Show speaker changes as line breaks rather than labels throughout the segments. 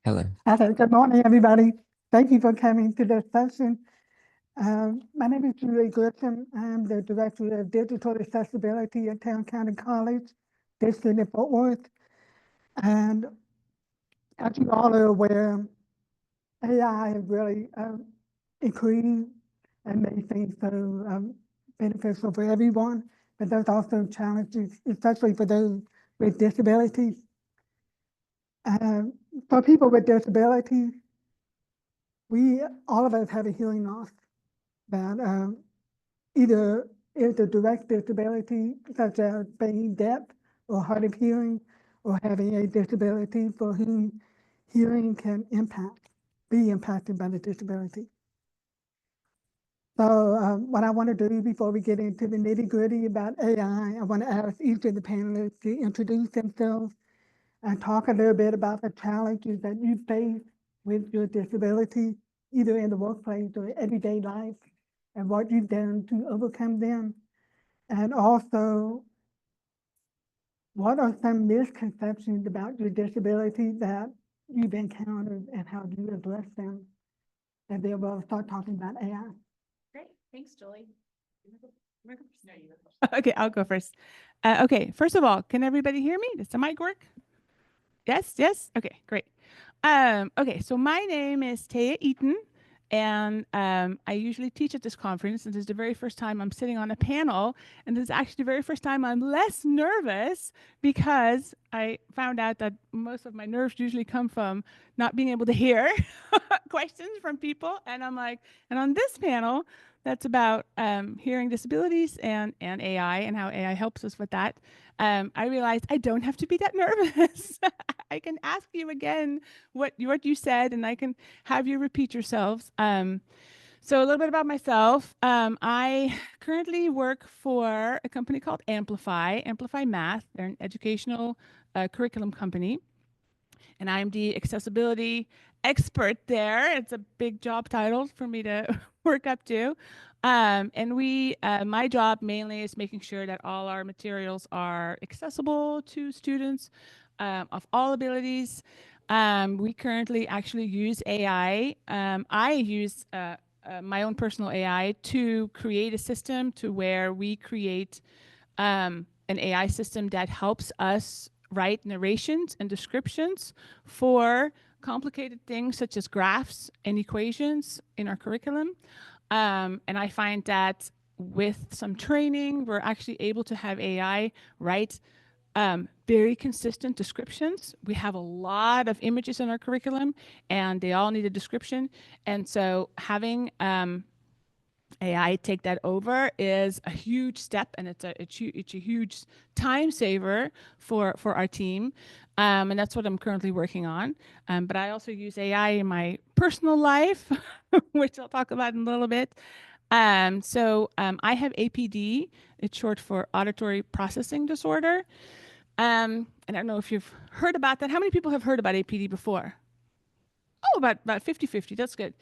Hello.
Hello, good morning, everybody. Thank you for coming to this session. My name is Julie Griffin. I'm the Director of Digital Accessibility at Town County College, District in Fort Worth. And as you all are aware, AI has really increased and made things so beneficial for everyone, but there's also challenges, especially for those with disabilities. For people with disabilities, all of us have a hearing loss that either is a direct disability, such as being deaf or hard of hearing, or having a disability for whom hearing can be impacted by the disability. So what I want to do before we get into the nitty gritty about AI, I want to ask each of the panelists to introduce themselves and talk a little bit about the challenges that you face with your disability, either in the workplace or everyday life, and what you've done to overcome them. And also, what are some misconceptions about your disability that you've encountered and how do you address them? And then we'll start talking about AI.
Great. Thanks, Julie.
Okay, I'll go first. Okay, first of all, can everybody hear me? Does the mic work? Yes, yes. Okay, great. Okay, so my name is Taya Eaton, and I usually teach at this conference, and this is the very first time I'm sitting on a panel, and this is actually the very first time I'm less nervous because I found out that most of my nerves usually come from not being able to hear questions from people, and I'm like, and on this panel, that's about hearing disabilities and AI and how AI helps us with that. I realized I don't have to be that nervous. I can ask you again what you said, and I can have you repeat yourselves. So a little bit about myself. I currently work for a company called Amplify Math. They're an educational curriculum company, and I'm the accessibility expert there. It's a big job title for me to work up to. And my job mainly is making sure that all our materials are accessible to students of all abilities. We currently actually use AI. I use my own personal AI to create a system to where we create an AI system that helps us write narrations and descriptions for complicated things such as graphs and equations in our curriculum. And I find that with some training, we're actually able to have AI write very consistent descriptions. We have a lot of images in our curriculum, and they all need a description. And so having AI take that over is a huge step, and it's a huge time saver for our team, and that's what I'm currently working on. But I also use AI in my personal life, which I'll talk about in a little bit. I have APD. It's short for auditory processing disorder. And I don't know if you've heard about that. How many people have heard about APD before? Oh, about 50-50. That's good.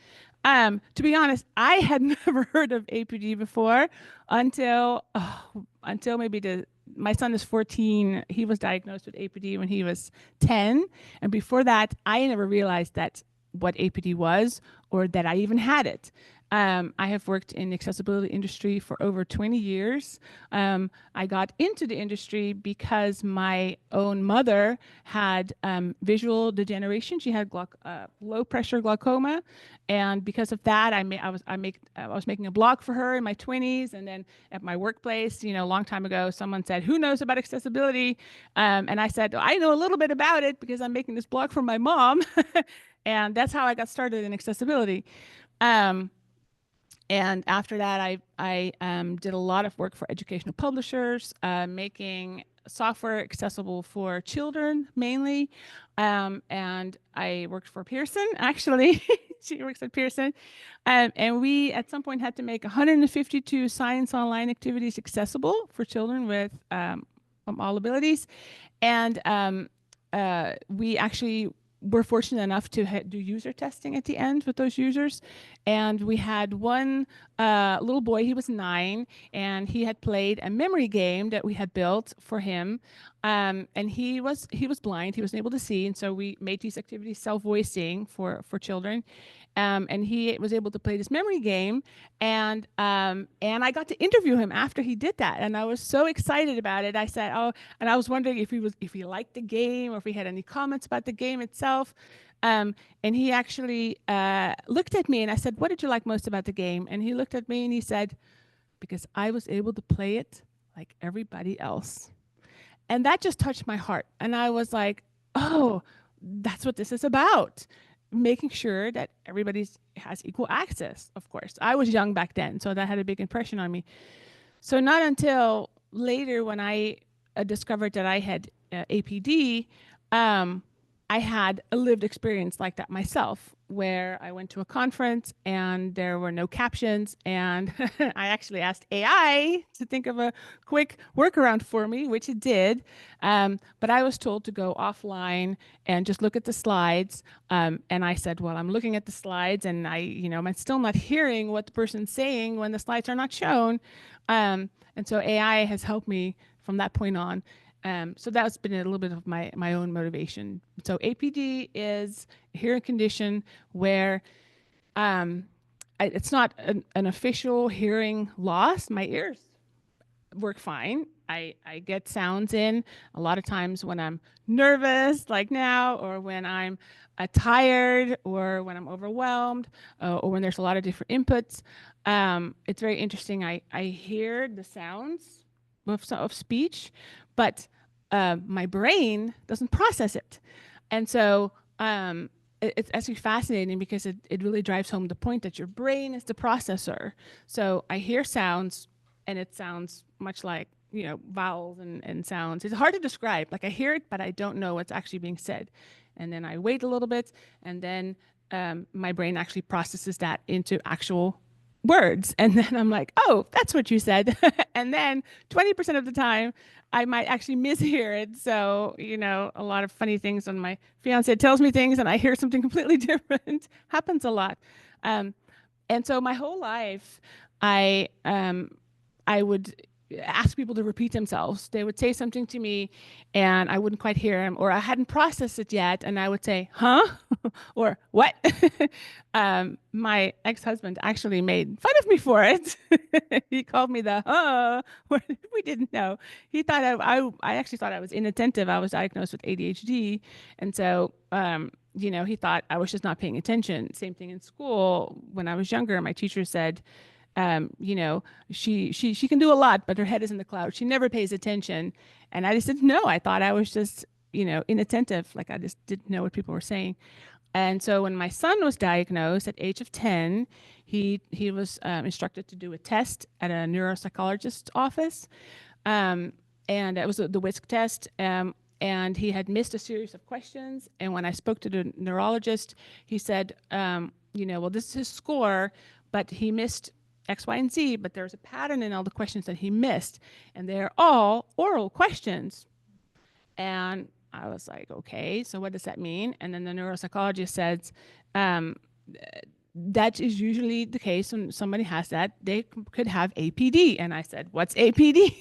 To be honest, I had never heard of APD before until maybe my son is 14. He was diagnosed with APD when he was 10. And before that, I never realized that what APD was or that I even had it. I have worked in the accessibility industry for over 20 years. I got into the industry because my own mother had visual degeneration. She had low pressure glaucoma, and because of that, I was making a blog for her in my 20s, and then at my workplace, a long time ago, someone said, "Who knows about accessibility?" And I said, "I know a little bit about it because I'm making this blog for my mom," and that's how I got started in accessibility. And after that, I did a lot of work for educational publishers, making software accessible for children mainly. And I worked for Pearson, actually. She works at Pearson. And we, at some point, had to make 152 science online activities accessible for children with all abilities. And we actually were fortunate enough to do user testing at the end with those users. And we had one little boy, he was 9, and he had played a memory game that we had built for him. And he was blind. He wasn't able to see, and so we made these activities self-voicing for children. And he was able to play this memory game, and I got to interview him after he did that, and I was so excited about it. I said, "Oh," and I was wondering if he liked the game or if he had any comments about the game itself. And he actually looked at me, and I said, "What did you like most about the game?" And he looked at me and he said, "Because I was able to play it like everybody else." And that just touched my heart. And I was like, oh, that's what this is about. Making sure that everybody has equal access, of course. I was young back then, so that had a big impression on me. So, not until later when I discovered that I had APD, um, I had a lived experience like that myself, where I went to a conference and there were no captions. And I actually asked AI to think of a quick workaround for me, which it did. But I was told to go offline and just look at the slides. And I said, well, I'm looking at the slides and I'm still not hearing what the person's saying when the slides are not shown. And so AI has helped me from that point on. So that's been a little bit of my own motivation. So APD is a hearing condition where it's not an official hearing loss. My ears work fine. I get sounds in a lot of times when I'm nervous, like now, or when I'm tired, or when I'm overwhelmed, or when there's a lot of different inputs. It's very interesting. I hear the sounds of speech, but my brain doesn't process it. And so it's actually fascinating because it really drives home the point that your brain is the processor. So I hear sounds and it sounds much like, vowels and sounds. It's hard to describe. Like I hear it, but I don't know what's actually being said. And then I wait a little bit, and then my brain actually processes that into actual words. And then I'm like, oh, that's what you said. And then 20% of the time, I might actually mishear it. So, a lot of funny things when my fiance tells me things and I hear something completely different. Happens a lot. And so my whole life, I would ask people to repeat themselves. They would say something to me and I wouldn't quite hear them, or I hadn't processed it yet. And I would say, huh? Or what? My ex-husband actually made fun of me for it. He called me the huh, we didn't know. He thought I actually thought I was inattentive. I was diagnosed with ADHD. And so, he thought I was just not paying attention. Same thing in school. When I was younger, my teacher said, she can do a lot, but her head is in the clouds. She never pays attention. And I just didn't know. I thought I was just, inattentive. Like I just didn't know what people were saying. And so when my son was diagnosed at age of 10, he was instructed to do a test at a neuropsychologist's office. And it was the WISC test. And he had missed a series of questions. And when I spoke to the neurologist, he said, well, this is his score, but he missed X, Y, and Z, but there's a pattern in all the questions that he missed, and they're all oral questions. And I was like, okay, so what does that mean? And then the neuropsychologist says, that is usually the case when somebody has that, they could have APD. And I said, what's APD?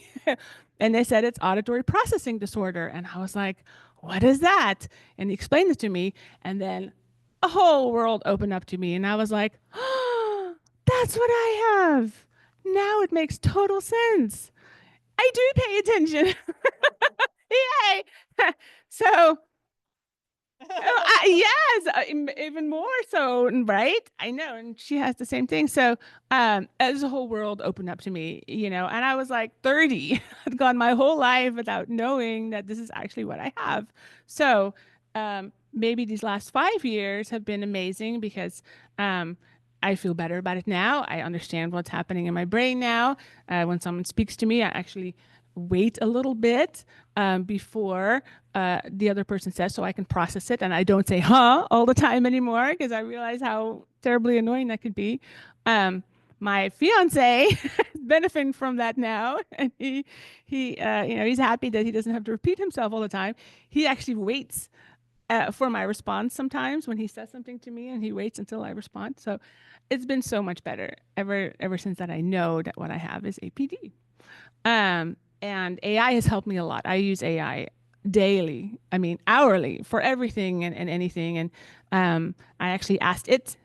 And they said it's auditory processing disorder. And I was like, what is that? And he explained it to me. And then a whole world opened up to me. And I was like, oh, that's what I have. Now it makes total sense. I do pay attention. Yay. So yes, even more so, right? I know, and she has the same thing. So, as a whole world opened up to me, and I was like 30. I'd gone my whole life without knowing that this is actually what I have. So, maybe these last 5 years have been amazing because I feel better about it now. I understand what's happening in my brain now. When someone speaks to me, I actually wait a little bit before the other person says, so I can process it. And I don't say, huh, all the time anymore, because I realize how terribly annoying that could be. My fiance is benefiting from that now. And he's happy that he doesn't have to repeat himself all the time. He actually waits for my response sometimes when he says something to me, and he waits until I respond. So it's been so much better ever since that I know that what I have is APD. And AI has helped me a lot. I use AI daily, I mean, hourly for everything and anything. And I actually asked it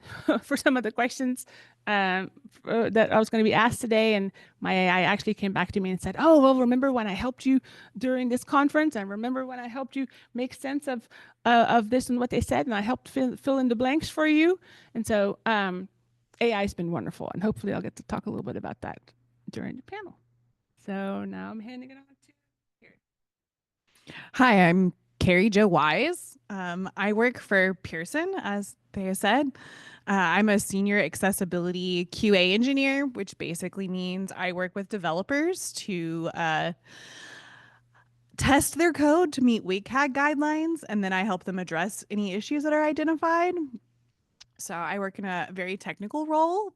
for some of the questions that I was going to be asked today. And my AI actually came back to me and said, "Oh, well, remember when I helped you during this conference? And remember when I helped you make sense of this and what they said? And I helped fill in the blanks for you." And so AI has been wonderful. And hopefully I'll get to talk a little bit about that during the panel. So now I'm handing it on to here.
Hi, I'm Carrie Jo Wise. I work for Pearson, as they said. I'm a senior accessibility QA engineer, which basically means I work with developers to test their code to meet WCAG guidelines, and then I help them address any issues that are identified. So I work in a very technical role.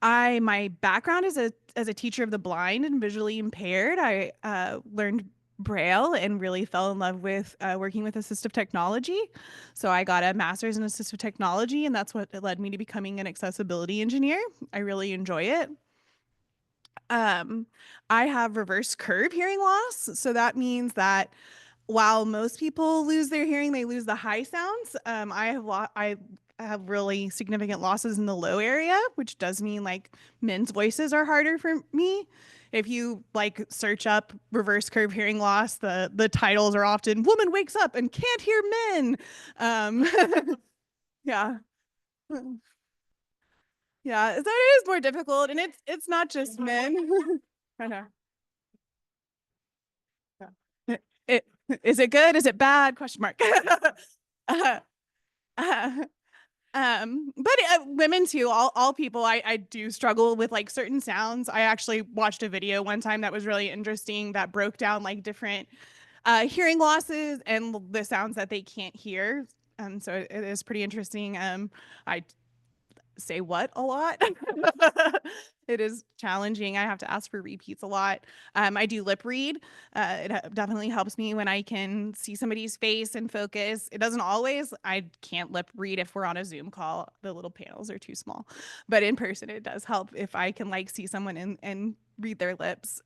My background is as a teacher of the blind and visually impaired. I learned Braille and really fell in love with working with assistive technology. So I got a master's in assistive technology, and that's what led me to becoming an accessibility engineer. I really enjoy it. I have reverse curve hearing loss, so that means that while most people lose their hearing, they lose the high sounds. I have really significant losses in the low area, which does mean like men's voices are harder for me. If you like search up reverse curve hearing loss, the titles are often "Woman wakes up and can't hear men." Um, yeah, yeah, so it is more difficult, and it's not just men. I know. Yeah. Is it good? Is it bad? Question mark. uh, uh, but women too, all people, I do struggle with like certain sounds. I actually watched a video one time that was really interesting that broke down like different hearing losses and the sounds that they can't hear. So it is pretty interesting. I say what a lot. It is challenging. I have to ask for repeats a lot. I do lip read. It definitely helps me when I can see somebody's face and focus. It doesn't always. I can't lip read if we're on a Zoom call. The little panels are too small. But in person, it does help if I can like see someone and read their lips.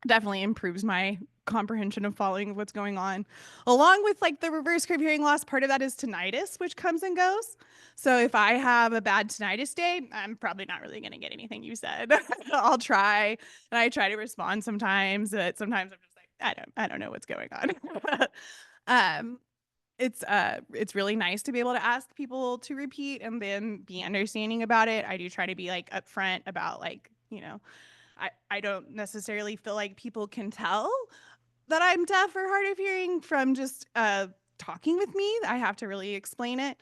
Definitely improves my comprehension of following what's going on. Along with like the reverse curve hearing loss, part of that is tinnitus, which comes and goes. So if I have a bad tinnitus day, I'm probably not really going to get anything you said. I'll try, and I try to respond sometimes, but sometimes I'm just like, I don't know what's going on. It's really nice to be able to ask people to repeat and then be understanding about it. I do try to be like upfront about like, I don't necessarily feel like people can tell that I'm deaf or hard of hearing from just talking with me. I have to really explain it.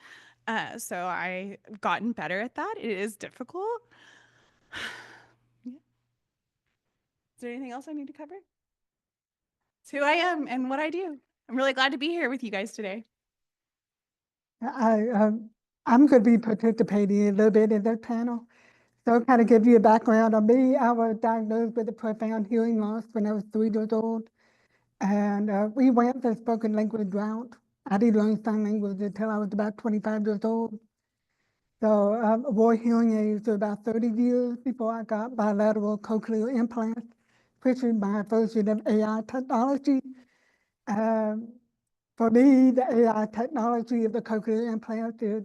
So I've gotten better at that. It is difficult. Yeah. Is there anything else I need to cover? It's who I am and what I do. I'm really glad to be here with you guys today.
I'm going to be participating a little bit in that panel. So kind of give you a background on me. I was diagnosed with a profound hearing loss when I was 3 years old. And we went the spoken language route. I didn't learn sign language until I was about 25 years old. So I wore hearing aids for about 30 years before I got bilateral cochlear implants, which is my version of AI technology. Um, for me, the AI technology of the cochlear implant is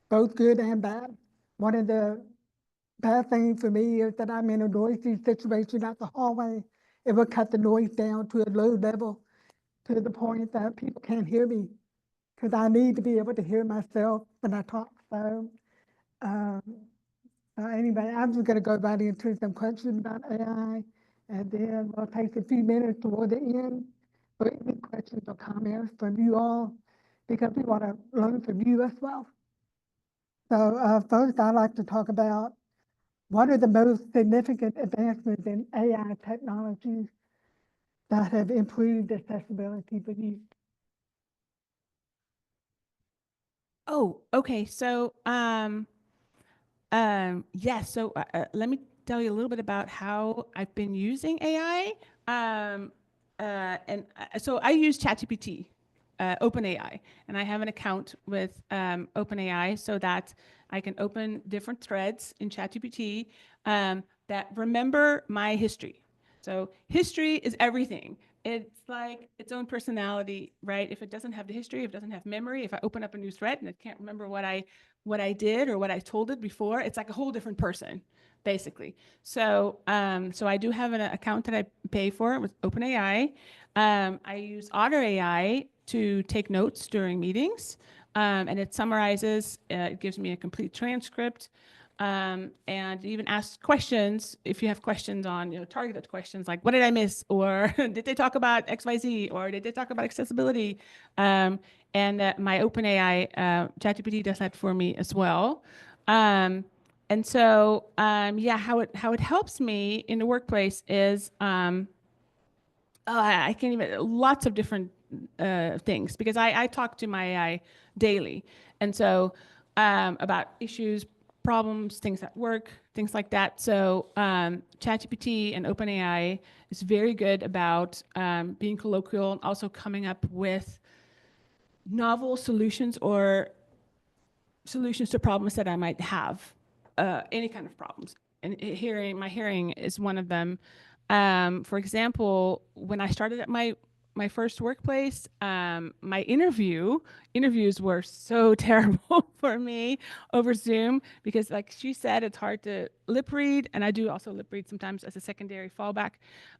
both good and bad. One of the bad things for me is that I'm in a noisy situation at the hallway. It will cut the noise down to a low level to the point that people can't hear me because I need to be able to hear myself when I talk. So um, anyway, I'm just going to go right into some questions about AI, and then we'll take a few minutes toward the end for any questions or comments from you all, because we want to learn from you as well. So first, I'd like to talk about what are the most significant advancements in AI technologies that have improved accessibility for you?
Oh, okay. So, yes. So, let me tell you a little bit about how I've been using AI. So I use ChatGPT, OpenAI, and I have an account with OpenAI so that I can open different threads in ChatGPT that remember my history. So history is everything. It's like its own personality, right? If it doesn't have the history, if it doesn't have memory, if I open up a new thread and it can't remember what I did or what I told it before, it's like a whole different person, basically. So so I do have an account that I pay for with OpenAI. I use Otter AI to take notes during meetings, and it summarizes. It gives me a complete transcript. And even ask questions if you have questions on, targeted questions like, what did I miss? Or did they talk about XYZ? Or did they talk about accessibility? And my OpenAI ChatGPT does that for me as well. And so, yeah, how it helps me in the workplace is I can't even, lots of different things because I talk to my AI daily. And so about issues, problems, things at work, things like that. So ChatGPT and OpenAI is very good about being colloquial and also coming up with novel solutions or solutions to problems that I might have, any kind of problems. And my hearing is one of them. For example, when I started at my first workplace, my interviews were so terrible for me over Zoom because, like she said, it's hard to lip read, and I do also lip read sometimes as a secondary fallback.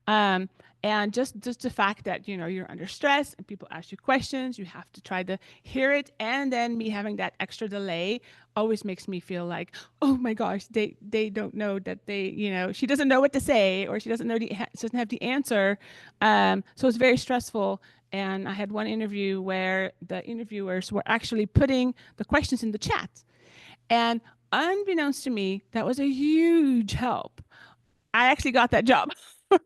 Um, and just the fact that you're under stress and people ask you questions, you have to try to hear it, and then me having that extra delay always makes me feel like, oh my gosh, they don't know that she doesn't know what to say, or she doesn't know she doesn't have the answer. So it's very stressful. And I had one interview where the interviewers were actually putting the questions in the chat, and unbeknownst to me, that was a huge help. I actually got that job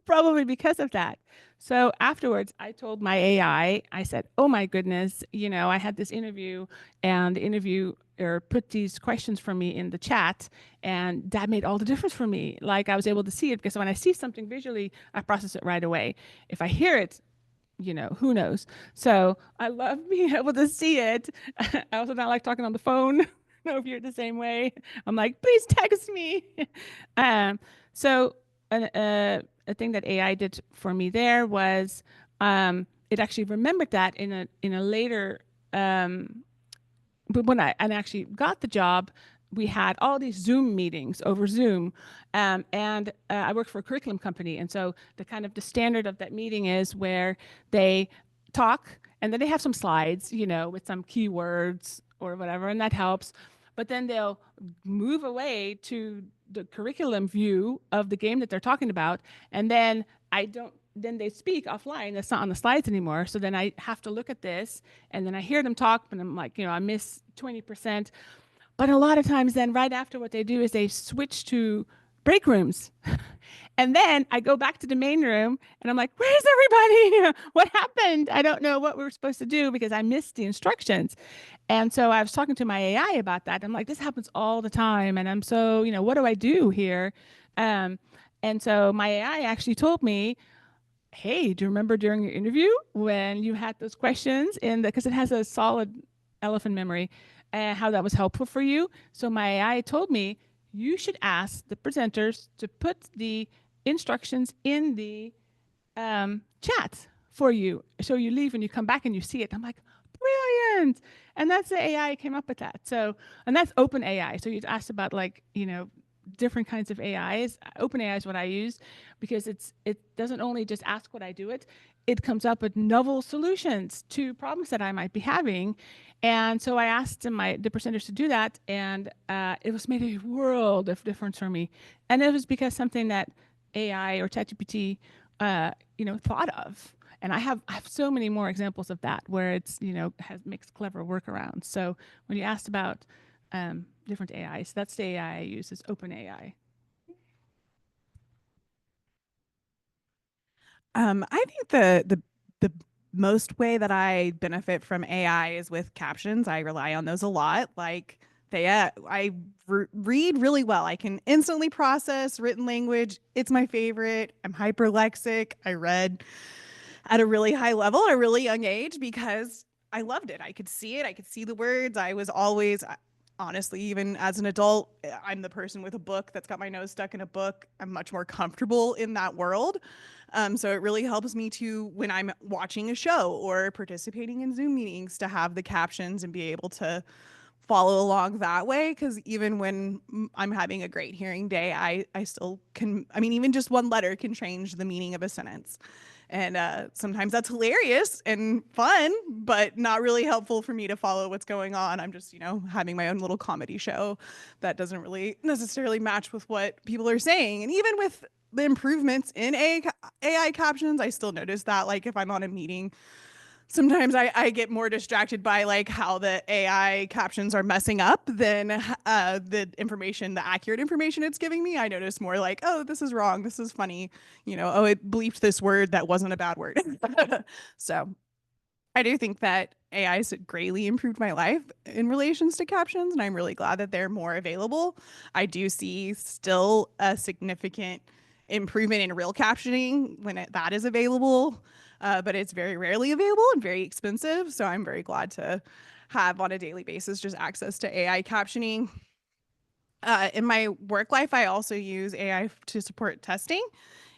probably because of that. So afterwards, I told my AI, I said, oh my goodness, I had this interview and the interviewer put these questions for me in the chat, and that made all the difference for me. Like, I was able to see it because when I see something visually, I process it right away. If I hear it, who knows? So I love being able to see it. I also don't like talking on the phone. I don't know if you're the same way. I'm like, please text me. um, so a thing that AI did for me there was it actually remembered that in a later but when I actually got the job, we had all these Zoom meetings over Zoom, and I work for a curriculum company, and so the standard of that meeting is where they talk and then they have some slides, with some keywords or whatever, and that helps. But then they'll move away to the curriculum view of the game that they're talking about, and then I don't. Then they speak offline. That's not on the slides anymore. So then I have to look at this, and then I hear them talk, and I'm like, I miss 20%. But a lot of times, then right after, what they do is they switch to break rooms. And then I go back to the main room and I'm like, where's everybody? What happened? I don't know what we were supposed to do because I missed the instructions. And so I was talking to my AI about that. I'm like, this happens all the time. And I'm so, what do I do here? Um, and so my AI actually told me, hey, do you remember during your interview when you had those questions because it has a solid elephant memory, how that was helpful for you? So my AI told me you should ask the presenters to put the instructions in the chat for you. So you leave and you come back and you see it. I'm like, brilliant. And that's the AI came up with that. So, and that's open AI. So you asked about different kinds of AIs. Open AI is what I use because it doesn't only just ask what I do it comes up with novel solutions to problems that I might be having. And so I asked the presenters to do that, and it was made a world of difference for me. And it was because something that AI or ChatGPT, thought of. And I have so many more examples of that where it's makes clever workarounds. So when you asked about different AIs, that's the AI I use, is OpenAI.
I think the most way that I benefit from AI is with captions. I rely on those a lot. Like I read really well. I can instantly process written language. It's my favorite. I'm hyperlexic. I read at a really high level at a really young age because I loved it. I could see it. I could see the words. I was always honestly, even as an adult, I'm the person with a book that's got my nose stuck in a book. I'm much more comfortable in that world. So it really helps me to, when I'm watching a show or participating in Zoom meetings, to have the captions and be able to follow along that way. Because even when I'm having a great hearing day, I still can, I mean, even just one letter can change the meaning of a sentence. And sometimes that's hilarious and fun, but not really helpful for me to follow what's going on. I'm just, having my own little comedy show that doesn't really necessarily match with what people are saying. And even with the improvements in AI captions, I still notice that, like, if I'm on a meeting, sometimes I get more distracted by like how the AI captions are messing up than the information, the accurate information it's giving me. I notice more like, oh, this is wrong. This is funny. Oh, it bleeped this word that wasn't a bad word. So I do think that AI has greatly improved my life in relations to captions, and I'm really glad that they're more available. I do see still a significant improvement in real captioning when that is available, but it's very rarely available and very expensive. So I'm very glad to have on a daily basis just access to AI captioning. In my work life, I also use AI to support testing.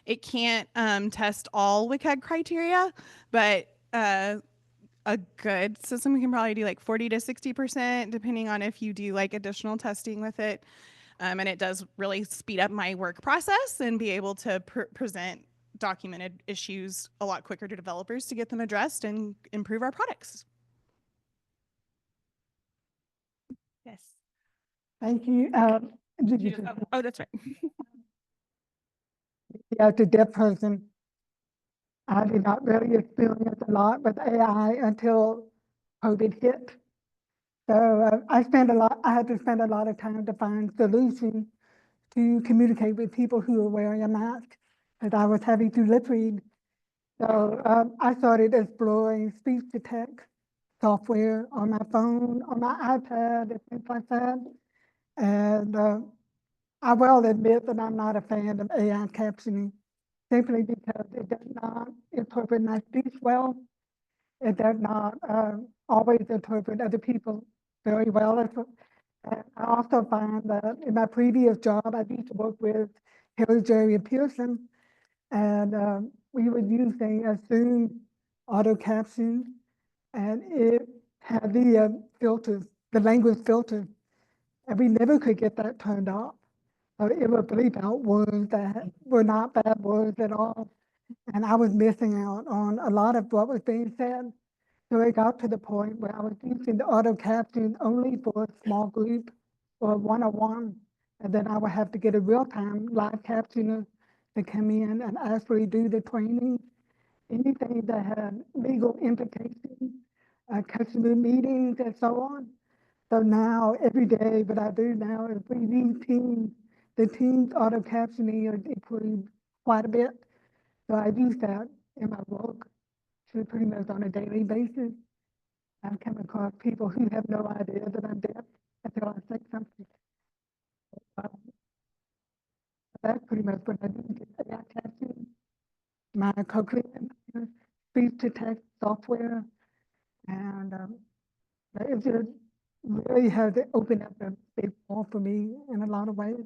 It can't test all WCAG criteria, but a good system can probably do like 40 to 60%, depending on if you do like additional testing with it. And it does really speed up my work process and be able to present documented issues a lot quicker to developers to get them addressed and improve our products.
Yes.
Thank you.
Oh, that's right.
Yeah, to deaf person, I did not really experience a lot with AI until COVID hit. So I had to spend a lot of time to find solutions to communicate with people who were wearing a mask, as I was having to lip read. So I started exploring speech to text software on my phone, on my iPad, and things like that. And I will admit that I'm not a fan of AI captioning, simply because it does not interpret my speech well. It does not always interpret other people very well. And I also find that in my previous job, I used to work with Harry, Jerry, and Pearson, and we were using a Zoom auto caption, and it had the filters, the language filter, and we never could get that turned off. So it would bleep out words that were not bad words at all. And I was missing out on a lot of what was being said. So it got to the point where I was using the auto caption only for a small group or one-on-one. And then I would have to get a real-time live captioner to come in and actually do the training, anything that had legal implications, customer meetings and so on. So now, every day, what I do now is we use Teams. The Teams auto captioning is improved quite a bit. So I use that in my work to pretty much on a daily basis. I've come across people who have no idea that I'm deaf until I say something. Um, that's pretty much what I do. I caption my co-creating speech to text software, and it just really has opened up a big door for me in a lot of ways.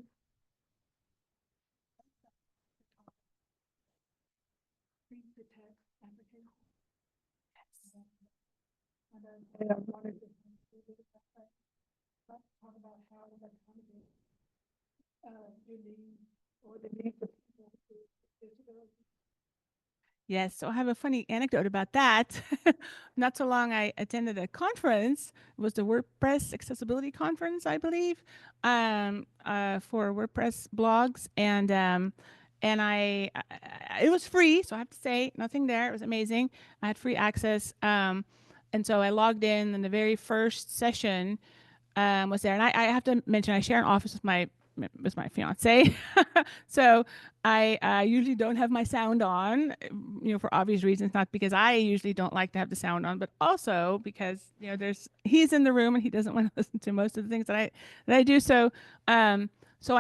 And I wanted to talk about how the needs or the needs of people with disabilities.
Yes, so I have a funny anecdote about that. Not so long, I attended a conference. It was the WordPress Accessibility Conference, I believe, for WordPress blogs, and it was free, so I have to say nothing there. It was amazing. I had free access, and so I logged in, and the very first session was there. And I have to mention, I share an office with my fiance. So I usually don't have my sound on, for obvious reasons, not because I usually don't like to have the sound on, but also because, he's in the room and he doesn't want to listen to most of the things that I do. So I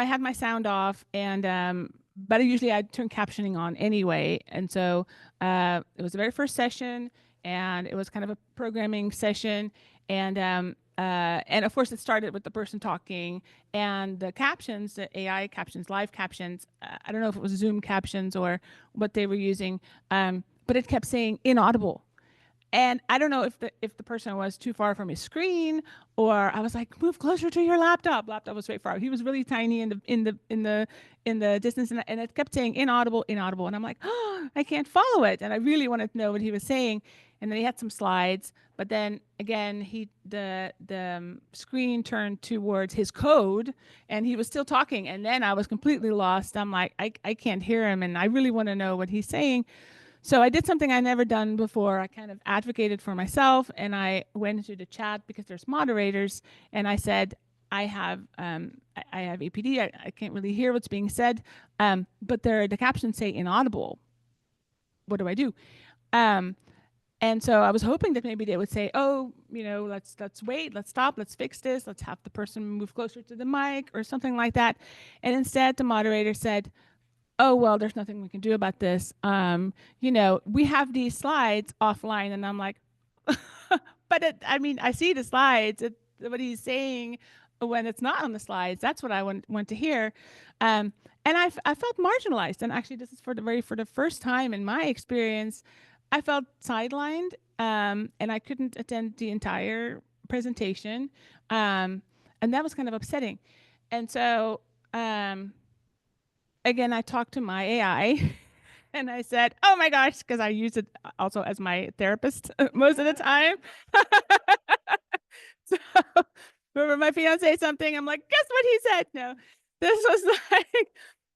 had my sound off, and but usually I turn captioning on anyway. And so it was the very first session, and it was kind of a programming session. And of course, it started with the person talking and the captions, the AI captions, live captions. I don't know if it was Zoom captions or what they were using, but it kept saying inaudible. And I don't know if the person was too far from his screen, or I was like, move closer to your laptop. Laptop was very far. He was really tiny in the distance, and it kept saying inaudible, inaudible. And I'm like, oh, I can't follow it. And I really wanted to know what he was saying. And then he had some slides, but then again, the screen turned towards his code, and he was still talking. And then I was completely lost. I'm like, I can't hear him, and I really want to know what he's saying. So I did something I never done before. I kind of advocated for myself, and I went into the chat because there's moderators, and I said, I have APD. I can't really hear what's being said, but the captions say inaudible. What do I do? Um, and so I was hoping that maybe they would say, oh, let's wait, let's stop, let's fix this, let's have the person move closer to the mic or something like that. And instead, the moderator said, oh, well, there's nothing we can do about this. We have these slides offline. And I'm like, but I see the slides. What he's saying when it's not on the slides, that's what I want to hear. And I felt marginalized. And actually, this is for the first time in my experience, I felt sidelined, and I couldn't attend the entire presentation. And that was kind of upsetting. And so, again, I talked to my AI and I said, oh my gosh, because I use it also as my therapist most of the time. So remember my fiance something, I'm like, guess what he said? No, this was like,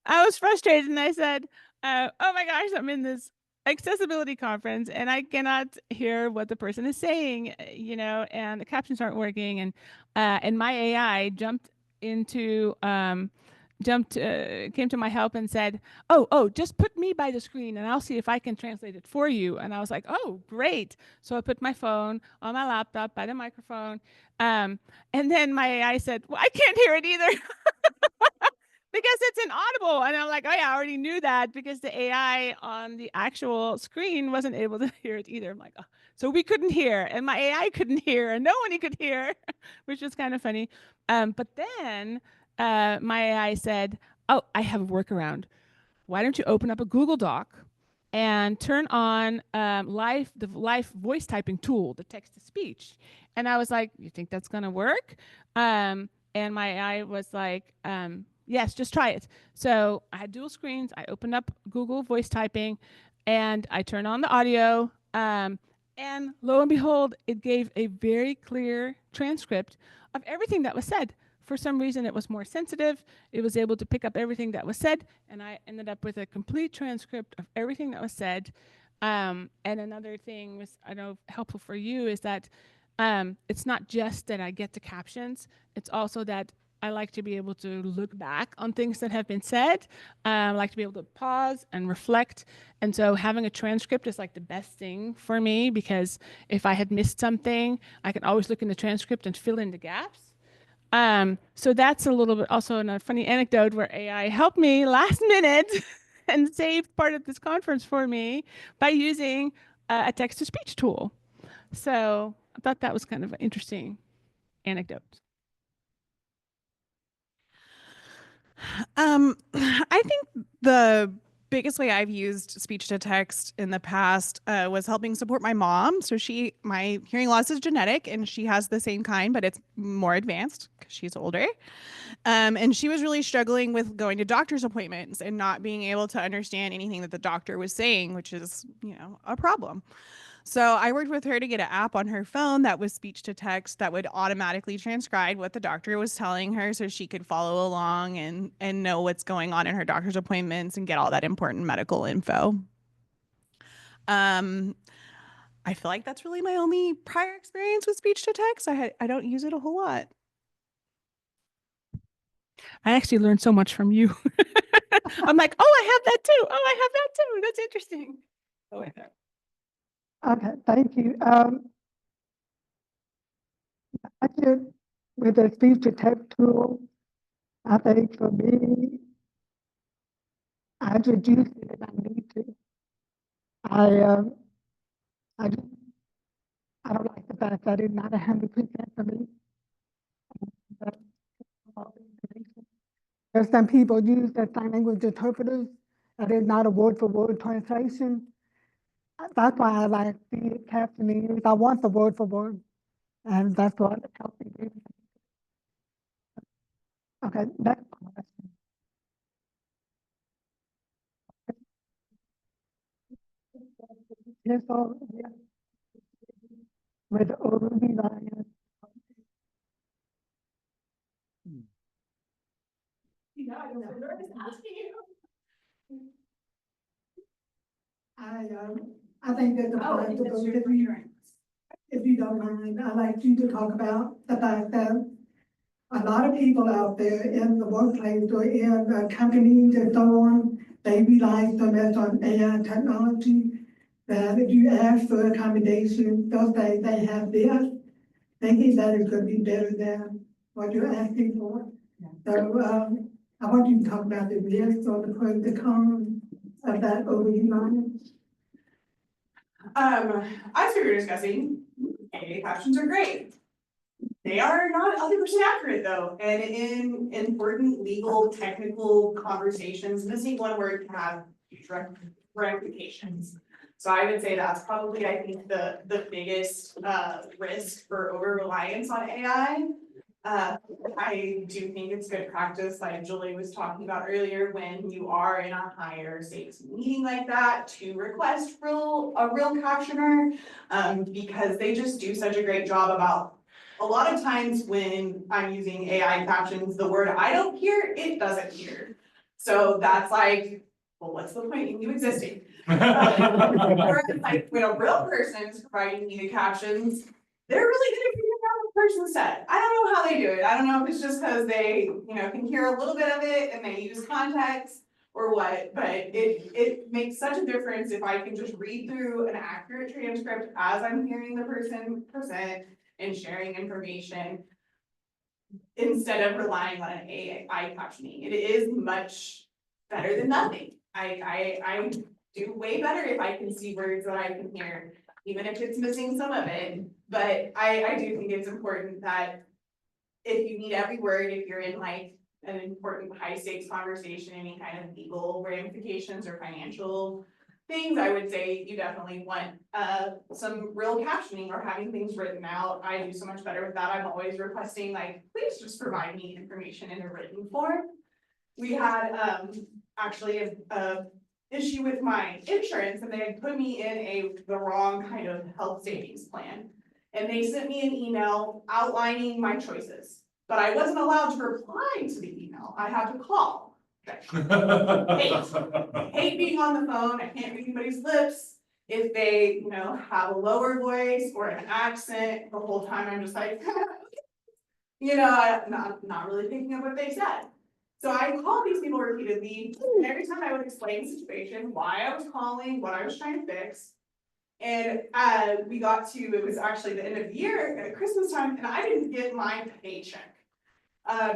I was frustrated and I said, oh my gosh, I'm in this accessibility conference and I cannot hear what the person is saying, and the captions aren't working. And my AI into, came to my help and said, oh, just put me by the screen and I'll see if I can translate it for you. And I was like, oh, great. So I put my phone on my laptop by the microphone. And then my AI said, well, I can't hear it either because it's inaudible. And I'm like, oh yeah, I already knew that because the AI on the actual screen wasn't able to hear it either. I'm like, oh. So we couldn't hear, and my AI couldn't hear, and no one could hear, which was kind of funny. But then my AI said, oh, I have a workaround. Why don't you open up a Google Doc and turn on the live voice typing tool, the text to speech? And I was like, you think that's going to work? And my AI was like, yes, just try it. So I had dual screens. I opened up Google voice typing and I turned on the audio. And lo and behold, it gave a very clear transcript of everything that was said. For some reason, it was more sensitive. It was able to pick up everything that was said, and I ended up with a complete transcript of everything that was said. And another thing was, I know, helpful for you is that it's not just that I get the captions, it's also that I like to be able to look back on things that have been said. I like to be able to pause and reflect. And so having a transcript is like the best thing for me because if I had missed something, I can always look in the transcript and fill in the gaps. So that's a little bit also a funny anecdote where AI helped me last minute and saved part of this conference for me by using a text to speech tool. So I thought that was kind of an interesting anecdote.
I think the biggest way I've used speech to text in the past was helping support my mom. So my hearing loss is genetic and she has the same kind, but it's more advanced because she's older. And she was really struggling with going to doctor's appointments and not being able to understand anything that the doctor was saying, which is, a problem. So I worked with her to get an app on her phone that was speech to text that would automatically transcribe what the doctor was telling her so she could follow along and know what's going on in her doctor's appointments and get all that important medical info. I feel like that's really my only prior experience with speech to text. I don't use it a whole lot.
I actually learned so much from you. I'm like, oh, I have that too. Oh, I have that too. That's interesting. Oh, I have.
Okay, thank you. I did with the speech to text tool. I think for me, I just use it if I need to. I just, I don't like the fact that it's not 100% for me. There's some people use the sign language interpreters, and it's not a word for word translation. That's why I like the captioning. I want the word for word, and that's what helps me do. Okay, next question. Yes, so, yeah, with the overly lion. I think that the fact that if you don't mind, I'd like you to talk about the fact that a lot of people out there in the workplace or in companies and so on, they rely so much on AI technology that if you ask for accommodation, they'll say they have this, thinking that it could be better than what you're asking for. So, I want you to talk about the risks or the pros and cons of that overreliance.
As we were discussing, AA captions are great. They are not 100% accurate though, and in important legal technical conversations, missing one word can have huge ramifications. So I would say that's probably, I think, the biggest risk for over reliance on AI. I do think it's good practice, like Julie was talking about earlier, when you are in a higher stakes meeting like that, to request a real captioner, because they just do such a great job about. A lot of times when I'm using AI captions, the word I don't hear, it doesn't hear. So that's like, well, what's the point in you existing? Whereas like when a real person is providing me the captions, they're really good at figuring out what the person said. I don't know how they do it. I don't know if it's just because they, can hear a little bit of it and they use context or what, but it makes such a difference if I can just read through an accurate transcript as I'm hearing the person present and sharing information instead of relying on an AI captioning. It is much better than nothing. I do way better if I can see words that I can hear, even if it's missing some of it. But I do think it's important that if you need every word, if you're in like an important high stakes conversation, any kind of legal ramifications or financial things, I would say you definitely want some real captioning or having things written out. I do so much better with that. I'm always requesting like, please just provide me information in a written form. We had actually a issue with my insurance, and they had put me in the wrong kind of health savings plan. And they sent me an email outlining my choices, but I wasn't allowed to reply to the email. I had to call. Hate being on the phone. I can't read anybody's lips. If they, have a lower voice or an accent, the whole time I'm just like, not really thinking of what they said. So I called these people repeatedly, and every time I would explain the situation, why I was calling, what I was trying to fix. And we got to, it was actually the end of the year at Christmas time, and I didn't get my paycheck.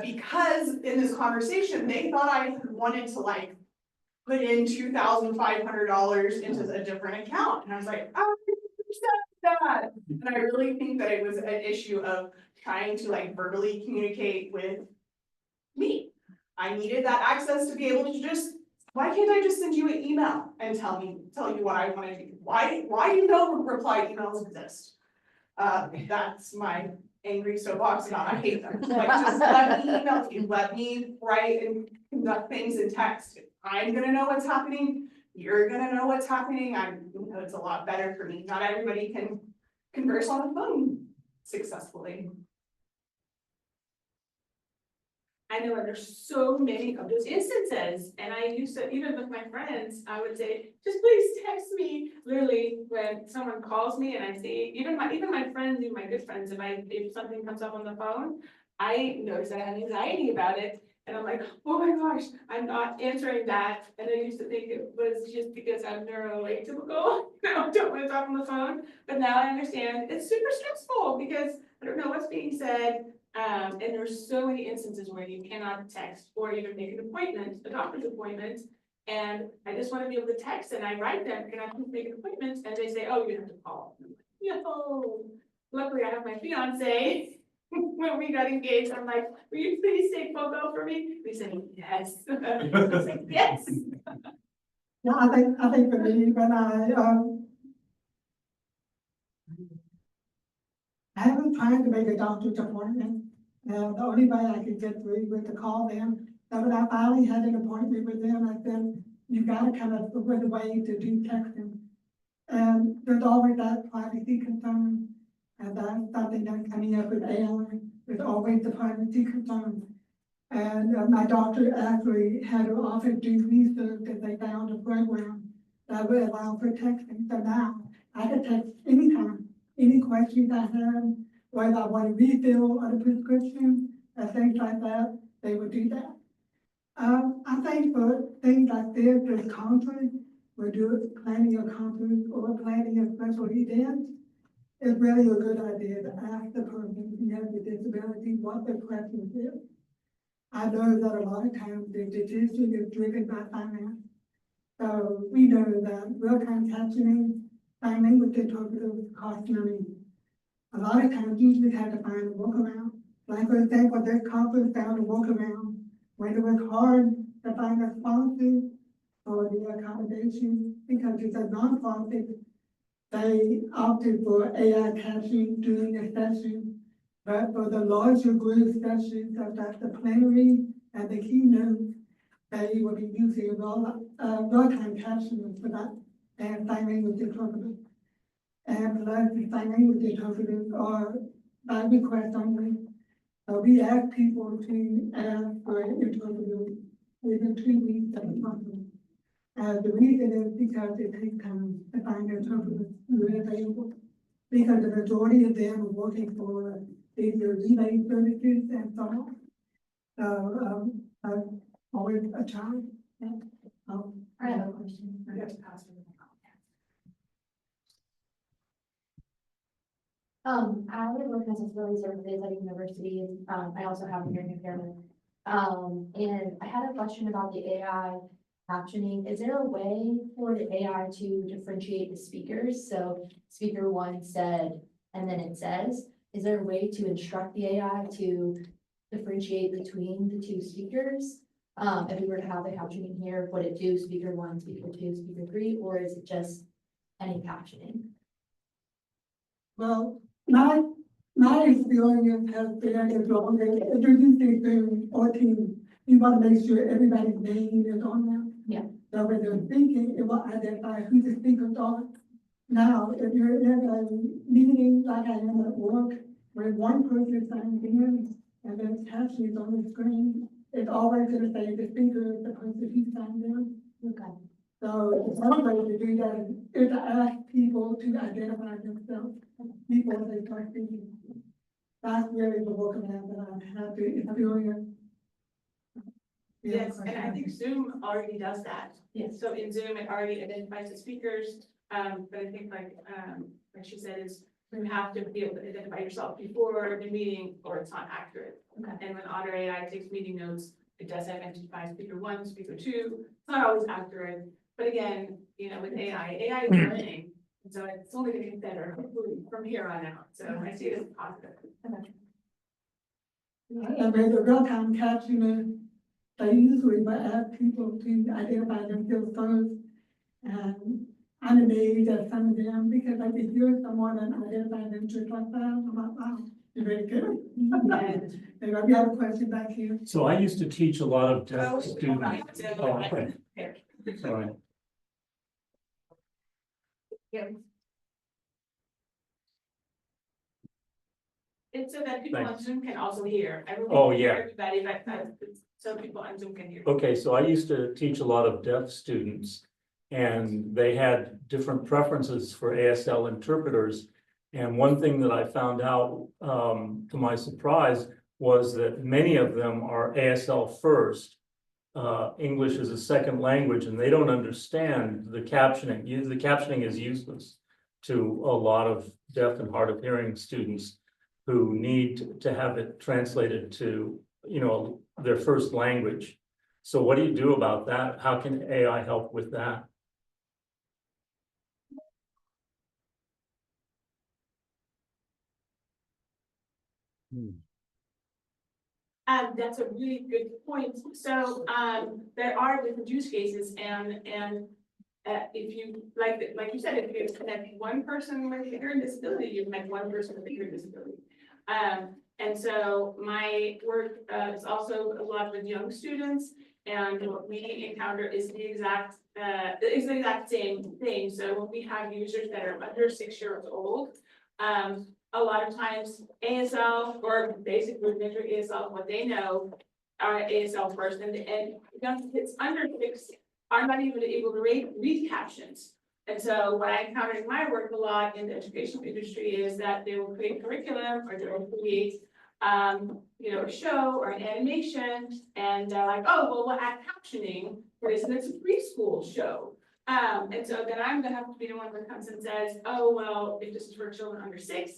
Because in this conversation, they thought I wanted to like put in $2,500 into a different account. And I was like, I said that. And I really think that it was an issue of trying to like verbally communicate with me. I needed that access to be able to just, why can't I just send you an email and tell you what I want to do? Why do you know reply emails exist? That's my angry soapbox about, I hate them. Like, just let me email you, let me write and conduct things in text. I'm gonna know what's happening, you're gonna know what's happening. It's a lot better for me. Not everybody can converse on the phone successfully.
I know there's so many of those instances, and I used to, even with my friends, I would say, just please text me. Literally, when someone calls me and I see, even my friends, even my good friends, if something comes up on the phone, I notice that I have anxiety about it. And I'm like, oh my gosh, I'm not answering that. And I used to think it was just because I'm neuroatypical. I don't want to talk on the phone. But now I understand it's super stressful because I don't know what's being said. And there's so many instances where you cannot text or even make an appointment, a doctor's appointment. And I just want to be able to text, and I write them, can I please make an appointment? And they say, oh, you have to call. No. luckily I have my fiance. When we got engaged, I'm like, will you please take photo for me? We said, yes. I was like, yes.
Yeah, I think for me, when I haven't tried to make a doctor's appointment. The only way I could get through was to call them. So when I finally had an appointment with them, I said, you gotta come up with a way to do texting. And there's always that privacy concern, and that's something that's coming up with AI. There's always the privacy concern. And my doctor actually had her office do research and they found a program that would allow for texting. So now I can text anytime, any questions I have, whether I want to refill on a prescription or things like that, they would do that. I think for things like this conference, we're doing planning a conference or planning a special event, it's really a good idea to ask the person who has a disability what their preference is. I know that a lot of times the decision is driven by finance. So we know that real-time captioning, sign language interpreters cost money. A lot of times you just have to find a workaround. Like for example, this conference found a workaround when it was hard to find a sponsor for the accommodation because it's a nonprofit. They opted for AI captioning during the session. But for the larger group sessions, such as the plenary and the keynote, they will be using real-time captioning for that and sign language interpreters. And plus the sign language interpreters are by request only. We ask people to ask for an interpreter within 2 weeks of the conference. The reason is because it takes time to find interpreters who are available. Because the majority of them are working for either relay services and so on. So, always a challenge.
I have a question.
Yes, pass it.
I work as a facility services at university, I also have a hearing impairment. And I had a question about the AI captioning. Is there a way for the AI to differentiate the speakers? So speaker one said, and then it says, is there a way to instruct the AI to differentiate between the two speakers? If we were to have the captioning here, would it do speaker one, speaker two, speaker three, or is it just any captioning?
Well, my experience has been as long as introducing Zoom 14, you want to make sure everybody's name is on there.
Yeah.
So when they're speaking, it will identify who the speakers are. Now, if you're in a meeting like I am at work, where one person signs in and then captions on the screen, it's always going to say the speaker is the person who signed in.
Okay.
So one way to do that is to ask people to identify themselves before they start speaking. That's really the workaround that I've had to experience.
Yes, and I think Zoom already does that.
Yes.
So in Zoom, it already identifies the speakers, but I think like she said is you have to be able to identify yourself before the meeting or it's not accurate.
Okay.
And when Otter AI takes meeting notes, it does identify speaker one, speaker two. It's not always accurate, but again, with AI is learning. And so it's only gonna get better hopefully from here on out. So I see it as positive.
And with the real-time captioning, they usually will ask people to identify themselves first. And I'm amazed at some of them because I could hear someone and identify them just like that. I'm like, wow, you're very good. Maybe we have a question back here.
So I used to teach a lot of deaf
Oh,
students. Oh, okay. Sorry.
Yeah. It's so that people on
Thanks.
Zoom can also hear. I
Oh,
really hear
yeah.
everybody, but so people on Zoom can hear.
Okay, so I used to teach a lot of deaf students. And they had different preferences for ASL interpreters. And one thing that I found out, to my surprise, was that many of them are ASL first. English is a second language, and they don't understand the captioning. The captioning is useless to a lot of deaf and hard of hearing students who need to have it translated to, their first language. So what do you do about that? How can AI help with that?
That's a really good point. So, there are different use cases if you, like you said, if you connect one person with a hearing disability, you connect one person with a hearing disability. And so my work, is also a lot with young students, and what we encounter is the exact same thing. So when we have users that are under 6 years old, a lot of times ASL or basic rudimentary ASL, what they know are ASL first, and young kids under 6 are not even able to read captions. And so what I encountered in my work a lot in the educational industry is that they will create curriculum or they will create, a show or an animation, and they're like, oh, well, we'll add captioning, for instance, it's a preschool show. And so then I'm gonna have to be the one that comes and says, oh, well, if this is for children under 6,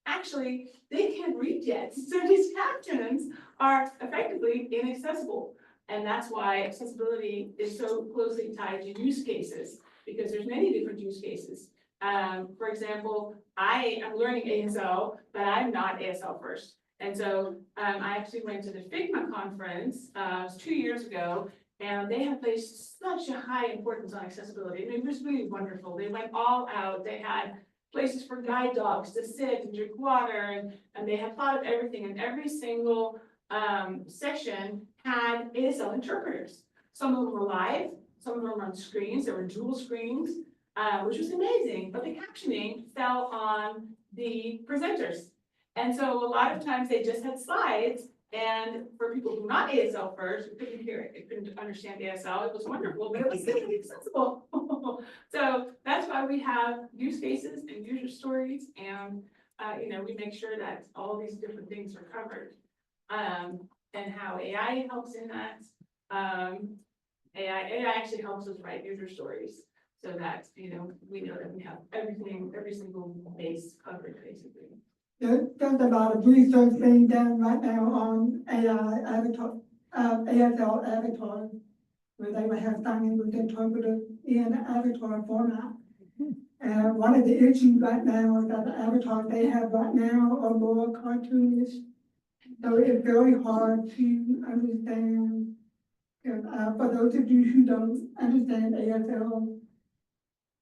actually, they can't read yet. So these captions are effectively inaccessible. And that's why accessibility is so closely tied to use cases, because there's many different use cases. For example, I am learning ASL, but I'm not ASL first. And so I actually went to the Figma conference 2 years ago, and they have placed such a high importance on accessibility. I mean, it was really wonderful. They went all out. They had places for guide dogs to sit and drink water, and they had thought of everything, and every single section had ASL interpreters. Some of them were live, some of them were on screens, there were dual screens, which was amazing, but the captioning fell on the presenters. And so a lot of times they just had slides, and for people who are not ASL first, who couldn't hear it, couldn't understand ASL, it was wonderful, but it was really accessible. So that's why we have use cases and user stories, and we make sure that all these different things are covered. And how AI helps in that. AI actually helps us write user stories so that, we know that we have everything, every single base covered, basically.
There's a lot of research being done right now on AI avatar, ASL avatar, where they will have sign language interpreters in avatar format. And one of the issues right now is that the avatars they have right now are more cartoonish. So it's very hard to understand. For those of you who don't understand ASL,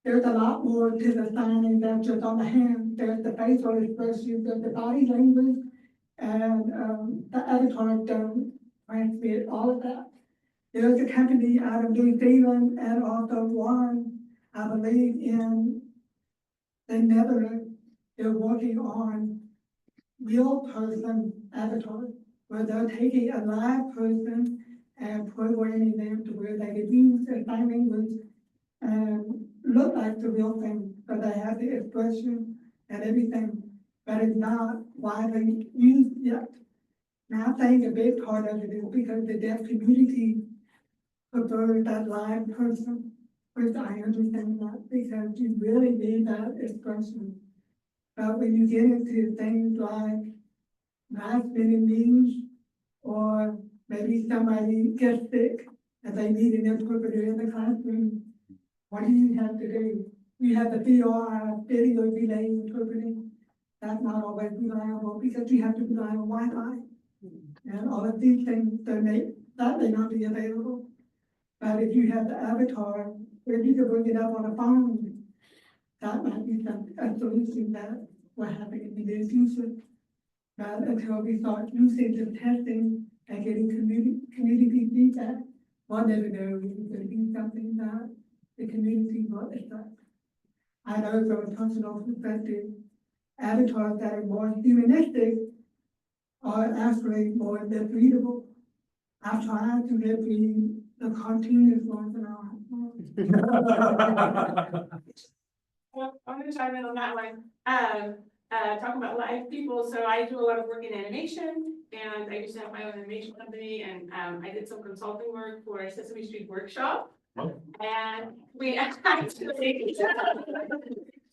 there's a lot more to the signing than just on the hand. There's the facial expression, there's the body language, and the avatars don't transmit all of that. There's a company out of New Zealand and also one, I believe, in the Netherlands. They're working on real person avatars, where they're taking a live person and programming them to where they can use their sign language and look like the real thing, but they have the expression and everything, but it's not widely used yet. Now I think a big part of it is because the deaf community prefers that live person, which I understand that, because you really need that expression. But when you get into things like last-minute news, or maybe somebody gets sick and they need an interpreter in the classroom, what do you have to do? You have the VR, video relay interpreting. That's not always reliable because you have to rely on Wi-Fi. And all of these things, that may not be available. But if you have the avatar, where you can bring it up on a phone, that might be a solution that will happen in the near future. But until we start using the testing and getting community feedback, we'll never know if it's going to be something that the community will accept. I know from a personal perspective, avatars that are more humanistic are actually more readable. I've tried to get the cartoonist ones and all.
Well, I'm gonna chime in on that one. Talking about live people, so I do a lot of work in animation, and I used to have my own animation company, and I did some consulting work for a Sesame Street workshop. And we actually,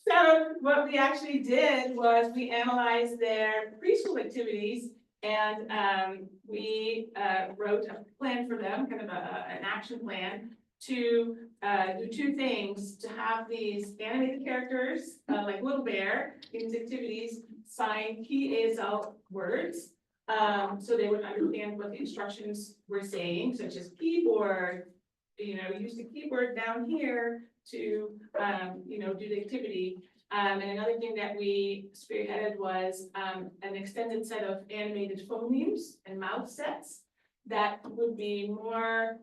so what we actually did was we analyzed their preschool activities, and we wrote a plan for them, kind of an action plan to do 2 things: to have these animated characters like Little Bear in these activities sign key ASL words. So they would understand what the instructions were saying, such as keyboard, use the keyboard down here to, do the activity. And another thing that we spearheaded was, an extended set of animated phonemes and mouth sets that would be more,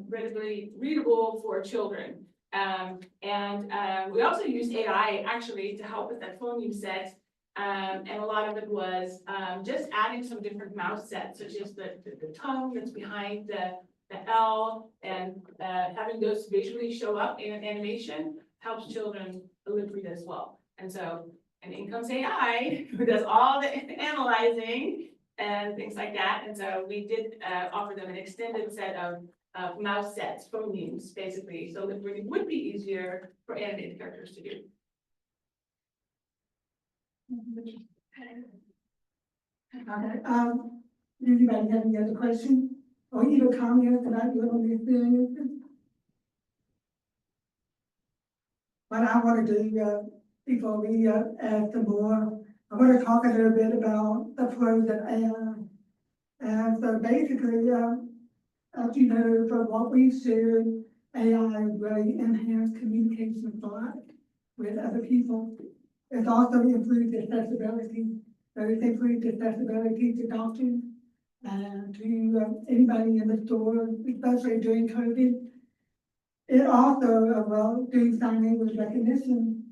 readily readable for children. We also used AI actually to help with that phoneme set. And a lot of it was, just adding some different mouth sets, such as the tongue that's behind the L, and, having those visually show up in an animation helps children lip read as well. And so, and in comes AI, who does all the analyzing and things like that. And so we did, offer them an extended set of mouse sets, phonemes, basically, so that it would be easier for animated characters to do.
Okay, anybody have any other questions or either comments about your own experiences? What I want to do, before we ask some more, I want to talk a little bit about the pros of AI. And so basically, as you know, from what we've shared, AI really enhanced communication with other people. It's also improved accessibility. So it's improved accessibility to doctors and to anybody in the store, especially during COVID. It also, well, doing sign language recognition.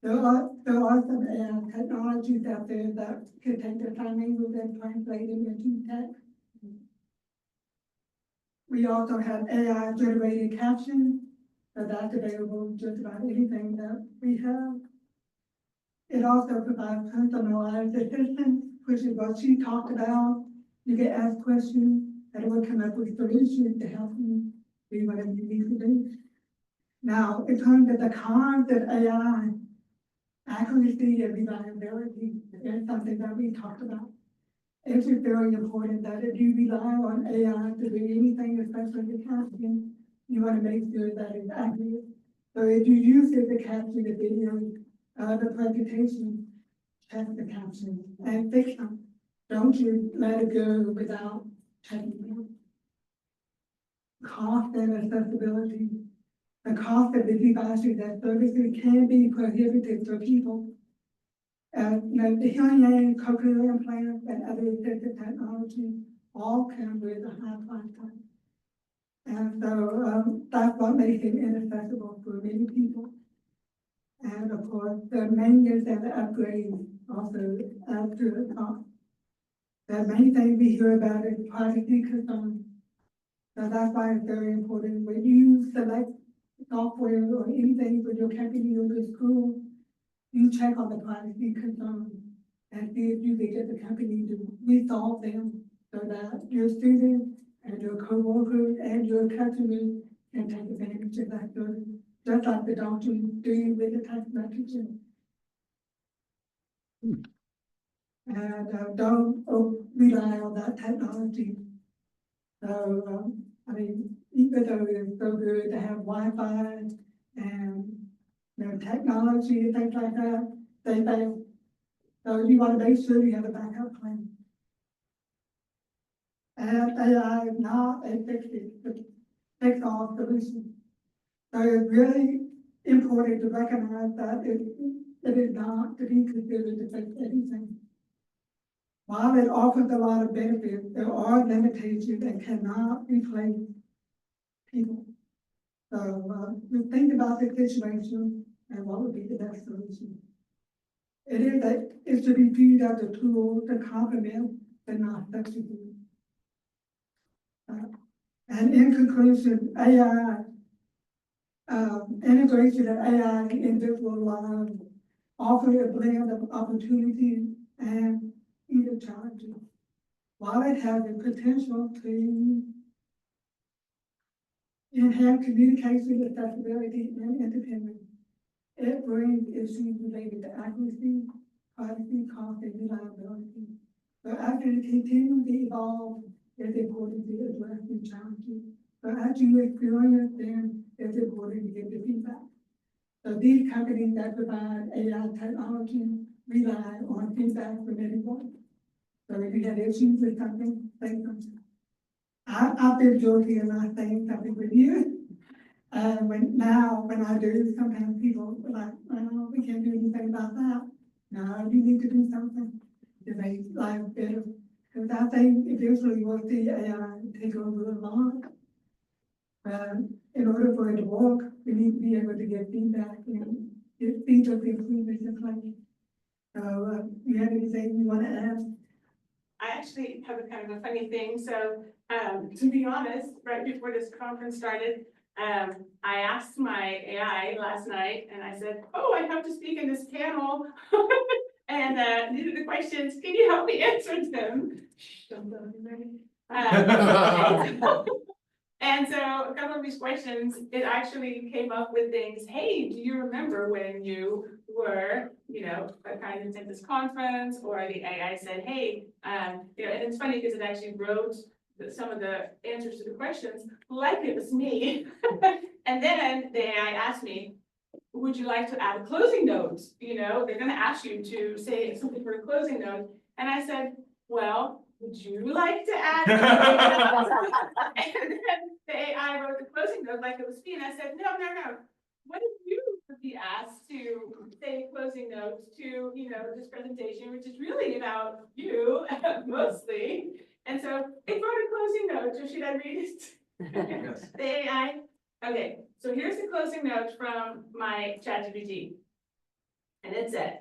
There are some AI technologies out there that can take the sign language and translate it into text. We also have AI generated captions, so that's available just about anything that we have. It also provides personalized assistance, which is what she talked about. You can ask questions and it will come up with solutions to help you do whatever you need to do. Now, in terms of the cons of AI, accuracy and reliability is something that we talked about. It's just very important that if you rely on AI to do anything, especially the captioning, you want to make sure that it's accurate. So if you use it to capture the video, the presentation, check the captions and fix them. Don't you let it go without checking them. Cost and accessibility. The cost of the devices that services can be prohibitive for people. The hearing aid, cochlear implants, and other assistive technology all come with a high price tag. And so that's what makes it inaccessible for many people. And of course, the maintenance and the upgrades also add to the cost. The main thing we hear about is privacy concerns. So that's why it's very important when you select software or anything for your company or your school, you check on the privacy concerns and see if you can get the company to resolve them so that your students and your coworkers and your customers can take advantage of that service, just like the doctor doing with the text messaging. And don't rely on that technology. So, even though it's so good to have Wi-Fi and technology and things like that, they fail. So you want to make sure you have a backup plan. And AI is not a fix-all solution. So it's really important to recognize that it is not to be considered to fix anything. While it offers a lot of benefits, there are limitations and cannot replace people. So just think about the situation and what would be the best solution. It should be viewed as a tool to complement but not substitute. And in conclusion, AI, integration of AI in individual lives offer a blend of opportunities and even challenges. While it has the potential to enhance communication, accessibility, and independence, it brings issues related to accuracy, privacy, cost, and reliability. So as it continues to evolve, it's important to address these challenges. So as you experience them, it's important to get the feedback. So these companies that provide AI technology rely on feedback from anyone. So if you have issues with something, say something. I've been guilty of not saying something with you. When I do, sometimes people are like, oh, we can't do anything about that. No, you need to do something to make life better. Because I think eventually we'll see AI take over a lot. In order for it to work, we need to be able to get feedback and get feedback improvements in place. So, you have anything you want to add?
I actually have a kind of a funny thing. So, to be honest, right before this conference started, I asked my AI last night and I said, oh, I have to speak in this panel. And these are the questions. Can you help me answer them? Shh, don't tell anybody. And so a couple of these questions, it actually came up with things. Hey, do you remember when you were, kind of at this conference, or the AI said, hey, and it's funny because it actually wrote some of the answers to the questions like it was me. And then the AI asked me, would you like to add a closing note? They're going to ask you to say something for a closing note. And I said, well, would you like to add? And then the AI wrote the closing note like it was me. And I said, no. What if you would be asked to say a closing note to, this presentation, which is really about you mostly. And so it wrote a closing note. So should I read it? Yes. The AI. Okay, so here's the closing note from my ChatGPT. And it said,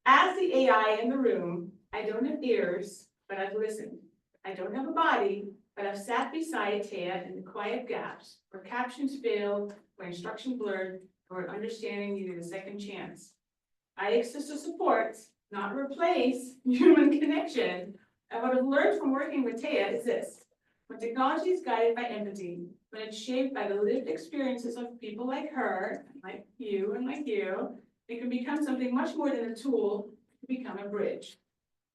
as the AI in the room, I don't have ears, but I've listened. I don't have a body, but I've sat beside Taya in the quiet gaps where captions failed, where instruction blurred, or understanding needed a second chance. I exist to support, not replace, human connection. And what I've learned from working with Taya is this. When technology is guided by empathy, when it's shaped by the lived experiences of people like her, like you and like you, it can become something much more than a tool to become a bridge.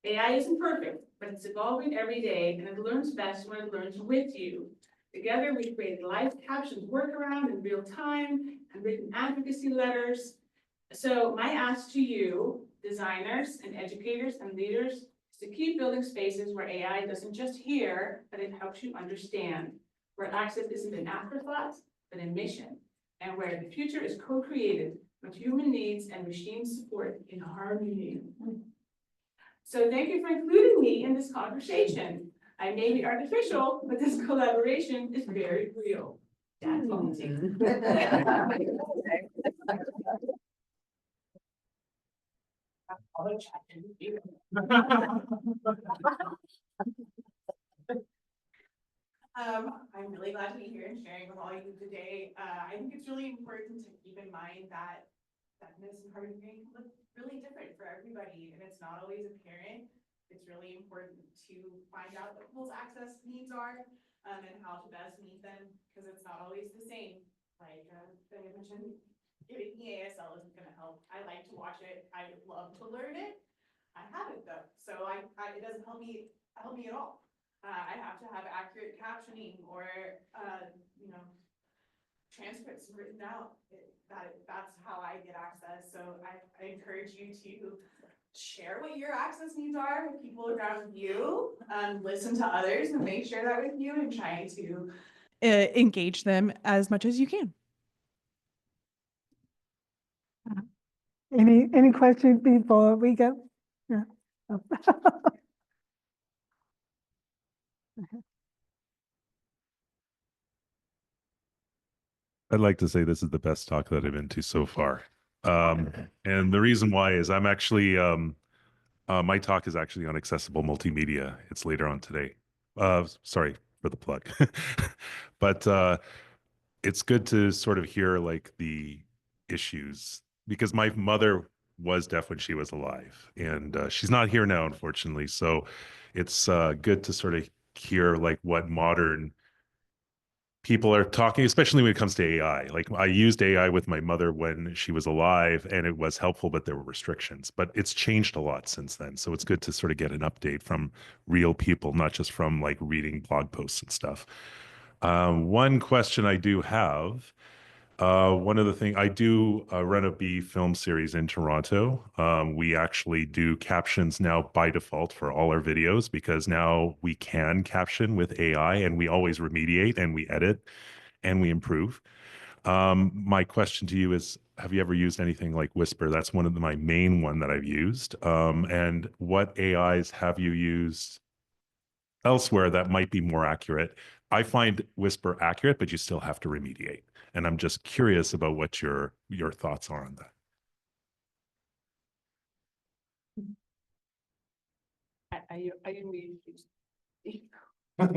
AI isn't perfect, but it's evolving every day, and it learns best when it learns with you. Together, we created live captions workaround in real time and written advocacy letters. So my ask to you, designers and educators and leaders, is to keep building spaces where AI doesn't just hear, but it helps you understand, where access isn't an afterthought, but a mission, and where the future is co-created with human needs and machine support in harmony. So thank you for including me in this conversation. I may be artificial, but this collaboration is very real. Dad vomiting. I'm really glad to be here and sharing with all of you today. I think it's really important to keep in mind that deafness and hard of hearing look really different for everybody, and it's not always apparent. It's really important to find out what people's access needs are, and how to best meet them, because it's not always the same. Like I mentioned, giving me ASL isn't going to help. I like to watch it. I would love to learn it. I haven't though, so it doesn't help me at all. I have to have accurate captioning or transcripts written out. That's how I get access. So I encourage you to share what your access needs are with people around you, listen to others and make sure that with you, and try to
engage them as much as you can.
Any questions before we go? Yeah. Oh.
I'd like to say this is the best talk that I've been to so far. And the reason why is I'm actually, my talk is actually on accessible multimedia. It's later on today. Sorry for the plug. But it's good to sort of hear like the issues, because my mother was deaf when she was alive, and she's not here now, unfortunately. So it's good to sort of hear like what modern people are talking, especially when it comes to AI. Like I used AI with my mother when she was alive, and it was helpful, but there were restrictions. But it's changed a lot since then. So it's good to sort of get an update from real people, not just from like reading blog posts and stuff. One question I do have, One of the things I do run a B film series in Toronto. We actually do captions now by default for all our videos because now we can caption with AI and we always remediate and we edit and we improve. My question to you is, have you ever used anything like Whisper? That's one of my main one that I've used. And what AIs have you used elsewhere that might be more accurate? I find Whisper accurate, but you still have to remediate. And I'm just curious about what your thoughts are on that.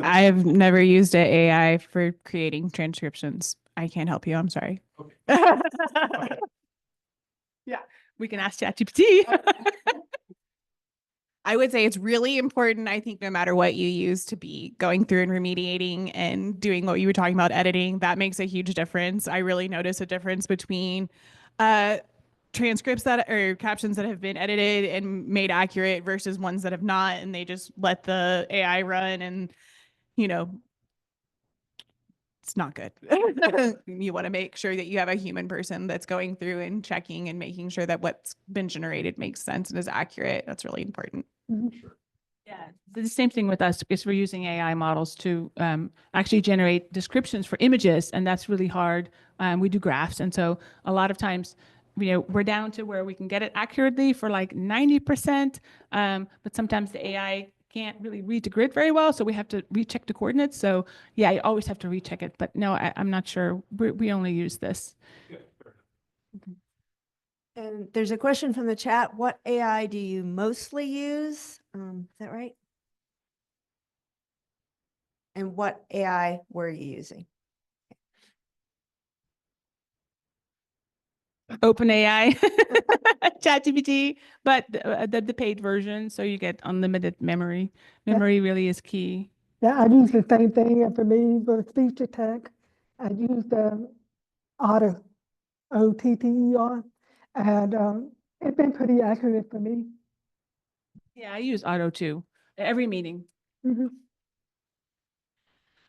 I've never used an AI for creating transcriptions. I can't help you. I'm sorry.
Yeah, we can ask ChatGPT.
I would say it's really important, I think, no matter what you use, to be going through and remediating and doing what you were talking about, editing. That makes a huge difference. I really notice a difference between transcripts that or captions that have been edited and made accurate versus ones that have not, and they just let the AI run, and you know, it's not good. You want to make sure that you have a human person that's going through and checking and making sure that what's been generated makes sense and is accurate. That's really important.
Yeah, the same thing with us because we're using AI models to actually generate descriptions for images, and that's really hard. We do graphs, and so a lot of times, we're down to where we can get it accurately for like 90%, but sometimes the AI can't really read the grid very well, so we have to recheck the coordinates. So yeah, you always have to recheck it. But no, I'm not sure. We only use this.
And there's a question from the chat. What AI do you mostly use? Is that right? And what AI were you using?
OpenAI, ChatGPT, but the paid version, so you get unlimited memory. Memory really is key.
Yeah, I use the same thing, and for me, for speech to text, I use the Otter, OTTER, and it's been pretty accurate for me.
Yeah, I use Auto too. Every meeting.
Mhm.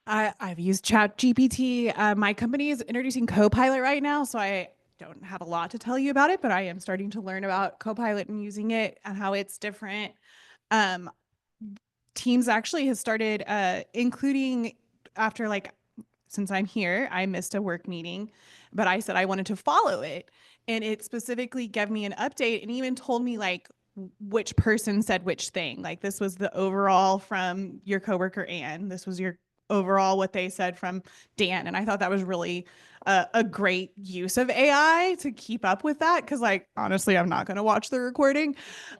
I've used ChatGPT. My company is introducing Copilot right now, so I don't have a lot to tell you about it, but I am starting to learn about Copilot and using it and how it's different. Teams actually has started including after since I'm here, I missed a work meeting, but I said I wanted to follow it. And it specifically gave me an update and even told me which person said which thing. Like this was the overall from your coworker Anne. This was your overall what they said from Dan. And I thought that was really a great use of AI to keep up with that. Cause honestly, I'm not going to watch the recording.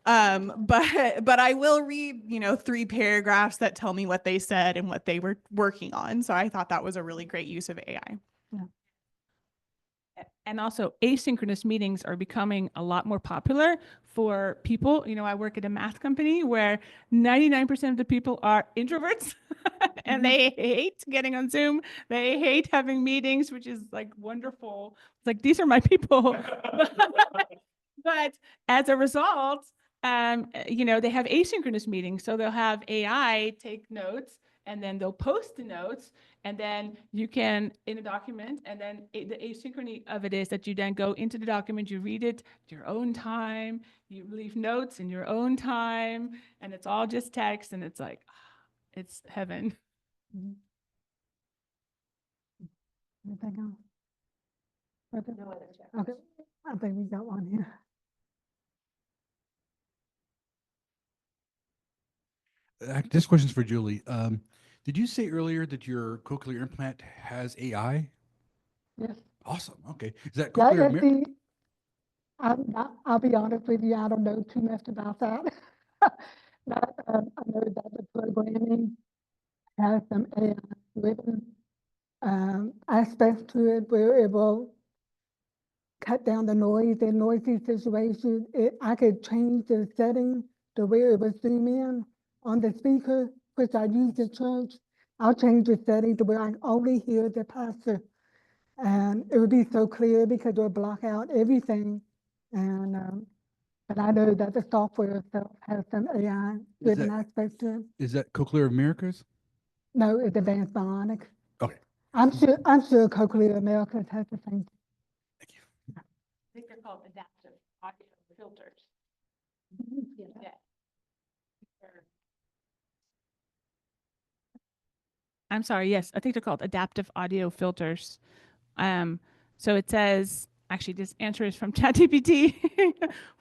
But I will read, 3 paragraphs that tell me what they said and what they were working on. So I thought that was a really great use of AI.
And also asynchronous meetings are becoming a lot more popular for people. I work at a math company where 99% of the people are introverts and they hate getting on Zoom. They hate having meetings, which is wonderful. It's like, these are my people. But as a result, they have asynchronous meetings. So they'll have AI take notes and then they'll post the notes, and then you can in a document, and then the asynchrony of it is that you then go into the document, you read it at your own time, you leave notes in your own time, and it's all just text, and it's it's heaven.
Anything else? Okay.
No other chat.
Okay, I think we got one here.
This question's for Julie. Did you say earlier that your cochlear implant has AI?
Yes.
Awesome. Okay. Is that
Yeah,
cochlear?
I'll be honest with you, I don't know too much about that. But I know that the programming has some AI driven aspects to it where it will cut down the noise in noisy situations. I could change the setting to where it would zoom in on the speaker, which I use at church. I'll change the setting to where I only hear the pastor. And it would be so clear because it would block out everything. And but I know that the software itself has some AI driven aspects to it.
Is that Cochlear Americas?
No, it's Advanced Bionics.
Okay.
I'm sure Cochlear Americas has the same.
called adaptive audio filters. Yeah. I'm sorry, yes, I think they're called adaptive audio filters. So it says, actually, this answer is from ChatGPT.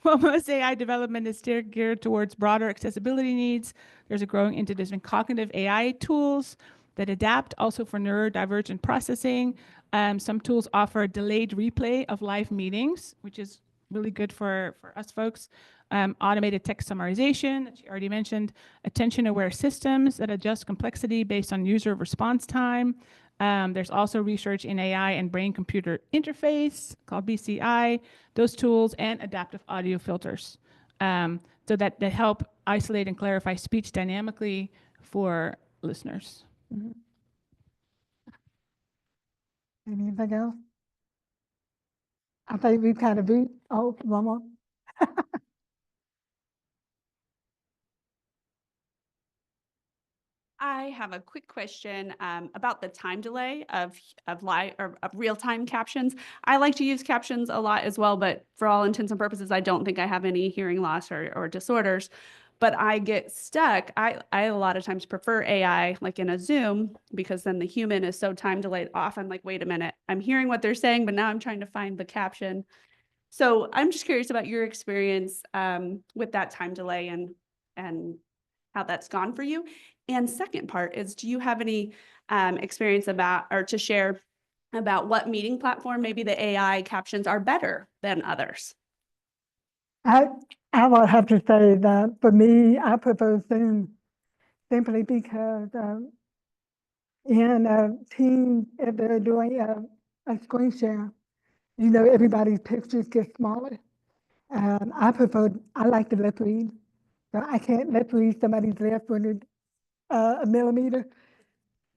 While most AI development is still geared towards broader accessibility needs, there's a growing interest in cognitive AI tools that adapt also for neurodivergent processing. Some tools offer delayed replay of live meetings, which is really good for us folks. Automated text summarization, that you already mentioned, attention-aware systems that adjust complexity based on user response time. There's also research in AI and brain-computer interface called BCI, those tools, and adaptive audio filters. So that help isolate and clarify speech dynamically for listeners.
Anything else? I think we've kind of beat, oh, one more.
I have a quick question about the time delay of live or of real-time captions. I like to use captions a lot as well, but for all intents and purposes, I don't think I have any hearing loss or disorders. But I get stuck. I a lot of times prefer AI, like in a Zoom, because then the human is so time delayed off. I'm like, wait a minute, I'm hearing what they're saying, but now I'm trying to find the caption. So I'm just curious about your experience with that time delay and how that's gone for you. And second part is, do you have any experience about or to share about what meeting platform maybe the AI captions are better than others?
I will have to say that for me, I prefer Zoom simply because in Teams, if they're doing a screen share, you know, everybody's pictures get smaller. And I like to lip read. So I can't lip read somebody's left within a millimeter.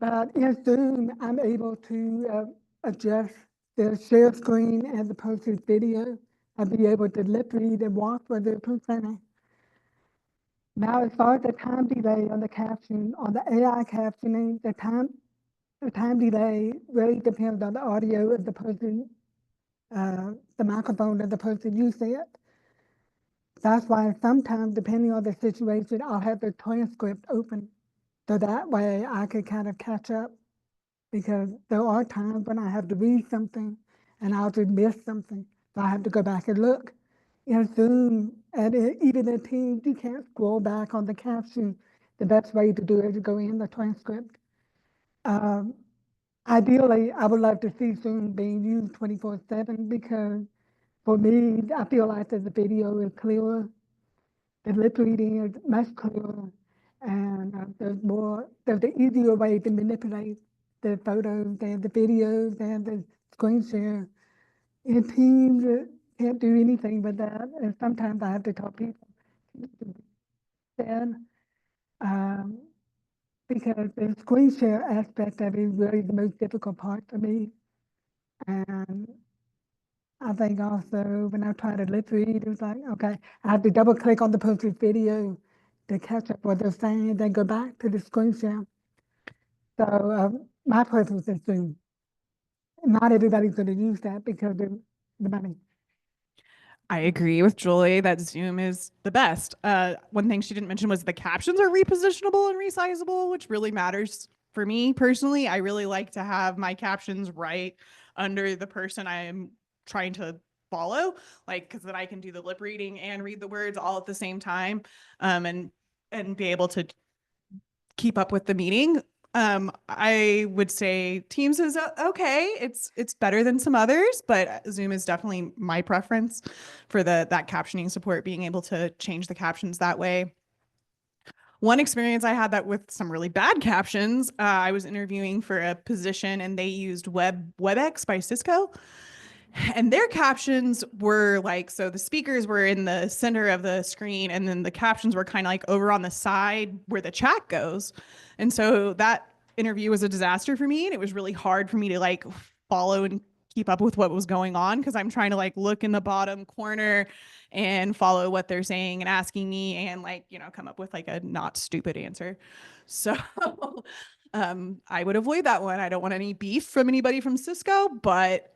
But in Zoom, I'm able to adjust the share screen and the person's video and be able to lip read and watch what they're presenting. Now, as far as the time delay on the caption, on the AI captioning, the time delay really depends on the audio of the person, the microphone of the person using it. That's why sometimes, depending on the situation, I'll have the transcript open. So that way I could kind of catch up, because there are times when I have to read something and I'll just miss something. So I have to go back and look. In Zoom and even in Teams, you can't scroll back on the caption. The best way to do it is to go in the transcript. Ideally, I would love to see Zoom being used 24/7, because for me, I feel like that the video is clearer, the lip reading is much clearer, and there's an easier way to manipulate the photos and the videos and the screen share. In Teams, can't do anything with that, and sometimes I have to tell people then, because the screen share aspect of it is really the most difficult part for me. And I think also when I try to lip read, it was like, okay, I have to double click on the person's video to catch up what they're saying, then go back to the screen share. So my preference is Zoom. Not everybody's going to use that because of the money.
I agree with Julie that Zoom is the best. One thing she didn't mention was the captions are repositionable and resizable, which really matters for me personally. I really like to have my captions right under the person I am trying to follow, like, because then I can do the lip reading and read the words all at the same time, and be able to keep up with the meeting. I would say Teams is okay. It's better than some others, but Zoom is definitely my preference for that captioning support, being able to change the captions that way. One experience I had that with some really bad captions, I was interviewing for a position and they used WebEx by Cisco. And their captions were like, so the speakers were in the center of the screen and then the captions were kind of like over on the side where the chat goes. And so that interview was a disaster for me. And it was really hard for me to like follow and keep up with what was going on, because I'm trying to like look in the bottom corner and follow what they're saying and asking me and like, you know, come up with like a not stupid answer. So I would avoid that one. I don't want any beef from anybody from Cisco, but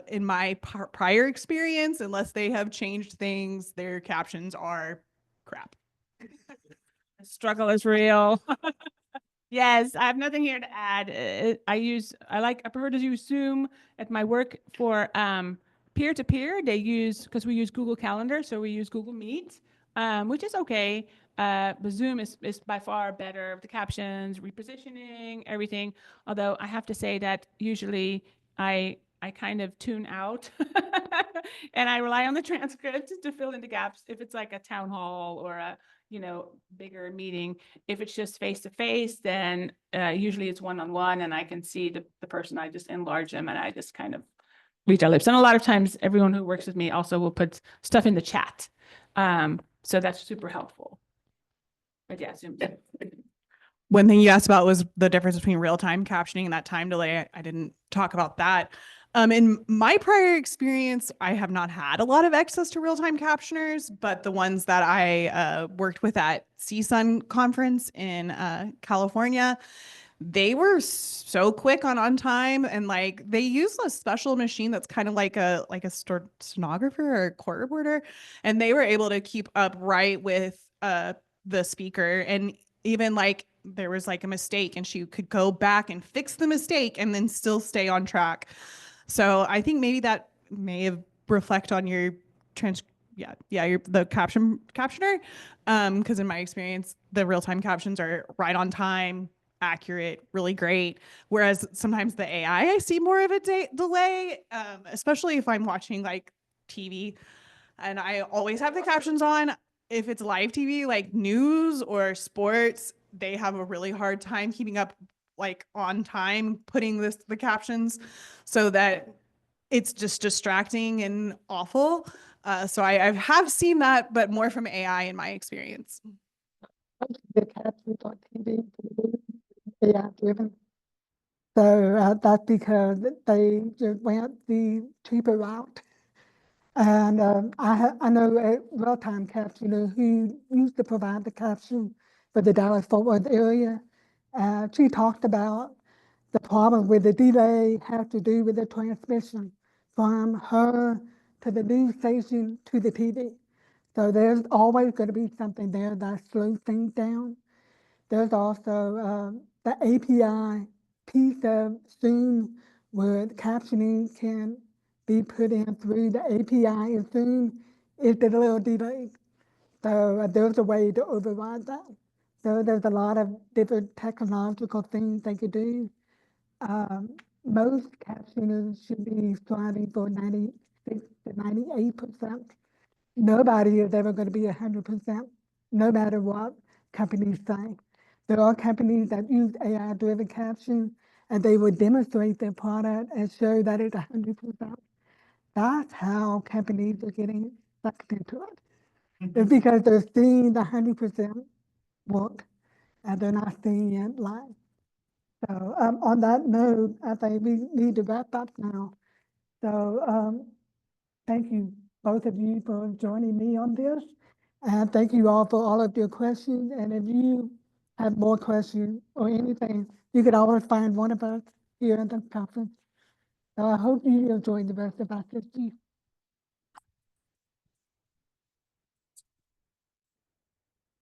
in my prior experience, unless they have changed things, their captions are crap.
The struggle is real. Yes, I have nothing here to add. I prefer to use Zoom at my work for peer to peer. Because we use Google Calendar, so we use Google Meet, which is okay. But Zoom is by far better. The captions, repositioning, everything. Although I have to say that usually I kind of tune out and I rely on the transcript to fill in the gaps if it's like a town hall or a bigger meeting. If it's just face to face, then usually it's one-on-one and I can see the person. I just enlarge them and I just kind of read their lips. And a lot of times everyone who works with me also will put stuff in the chat. So that's super helpful. But yeah, Zoom.
One thing you asked about was the difference between real-time captioning and that time delay. I didn't talk about that. In my prior experience, I have not had a lot of access to real-time captioners, but the ones that I worked with at CSUN conference in California, they were so quick on time, and like they use a special machine that's kind of like a stenographer or a court reporter, and they were able to keep up right with the speaker. And even like there was like a mistake and she could go back and fix the mistake and then still stay on track. So I think maybe that may have reflect on your the captioner. Because in my experience, the real-time captions are right on time, accurate, really great. Whereas sometimes the AI, I see more of a delay, especially if I'm watching like TV, and I always have the captions on. If it's live TV, like news or sports, they have a really hard time keeping up like on time putting the captions, so that it's just distracting and awful. So I have seen that, but more from AI in my experience.
The captions on TV, AI driven. So that's because they just went the cheaper route. And I know a real-time captioner who used to provide the caption for the Dallas-Fort Worth area. She talked about the problem with the delay has to do with the transmission from her to the news station to the TV. So there's always going to be something there that slows things down. There's also the API piece of Zoom where the captioning can be put in through the API in Zoom. It's a little delayed. So there's a way to override that. So there's a lot of different technological things they could do. Most captioners should be striving for 96 to 98%. Nobody is ever going to be 100%, no matter what companies say. There are companies that use AI-driven caption, and they will demonstrate their product and show that it's 100%. That's how companies are getting sucked into it. It's because they're seeing the 100% work, and they're not seeing it live. So on that note, I think we need to wrap up now. So thank you, both of you, for joining me on this. And thank you all for all of your questions. And if you have more questions or anything, you could always find one of us here at the conference. So I hope you enjoy the rest of our 50.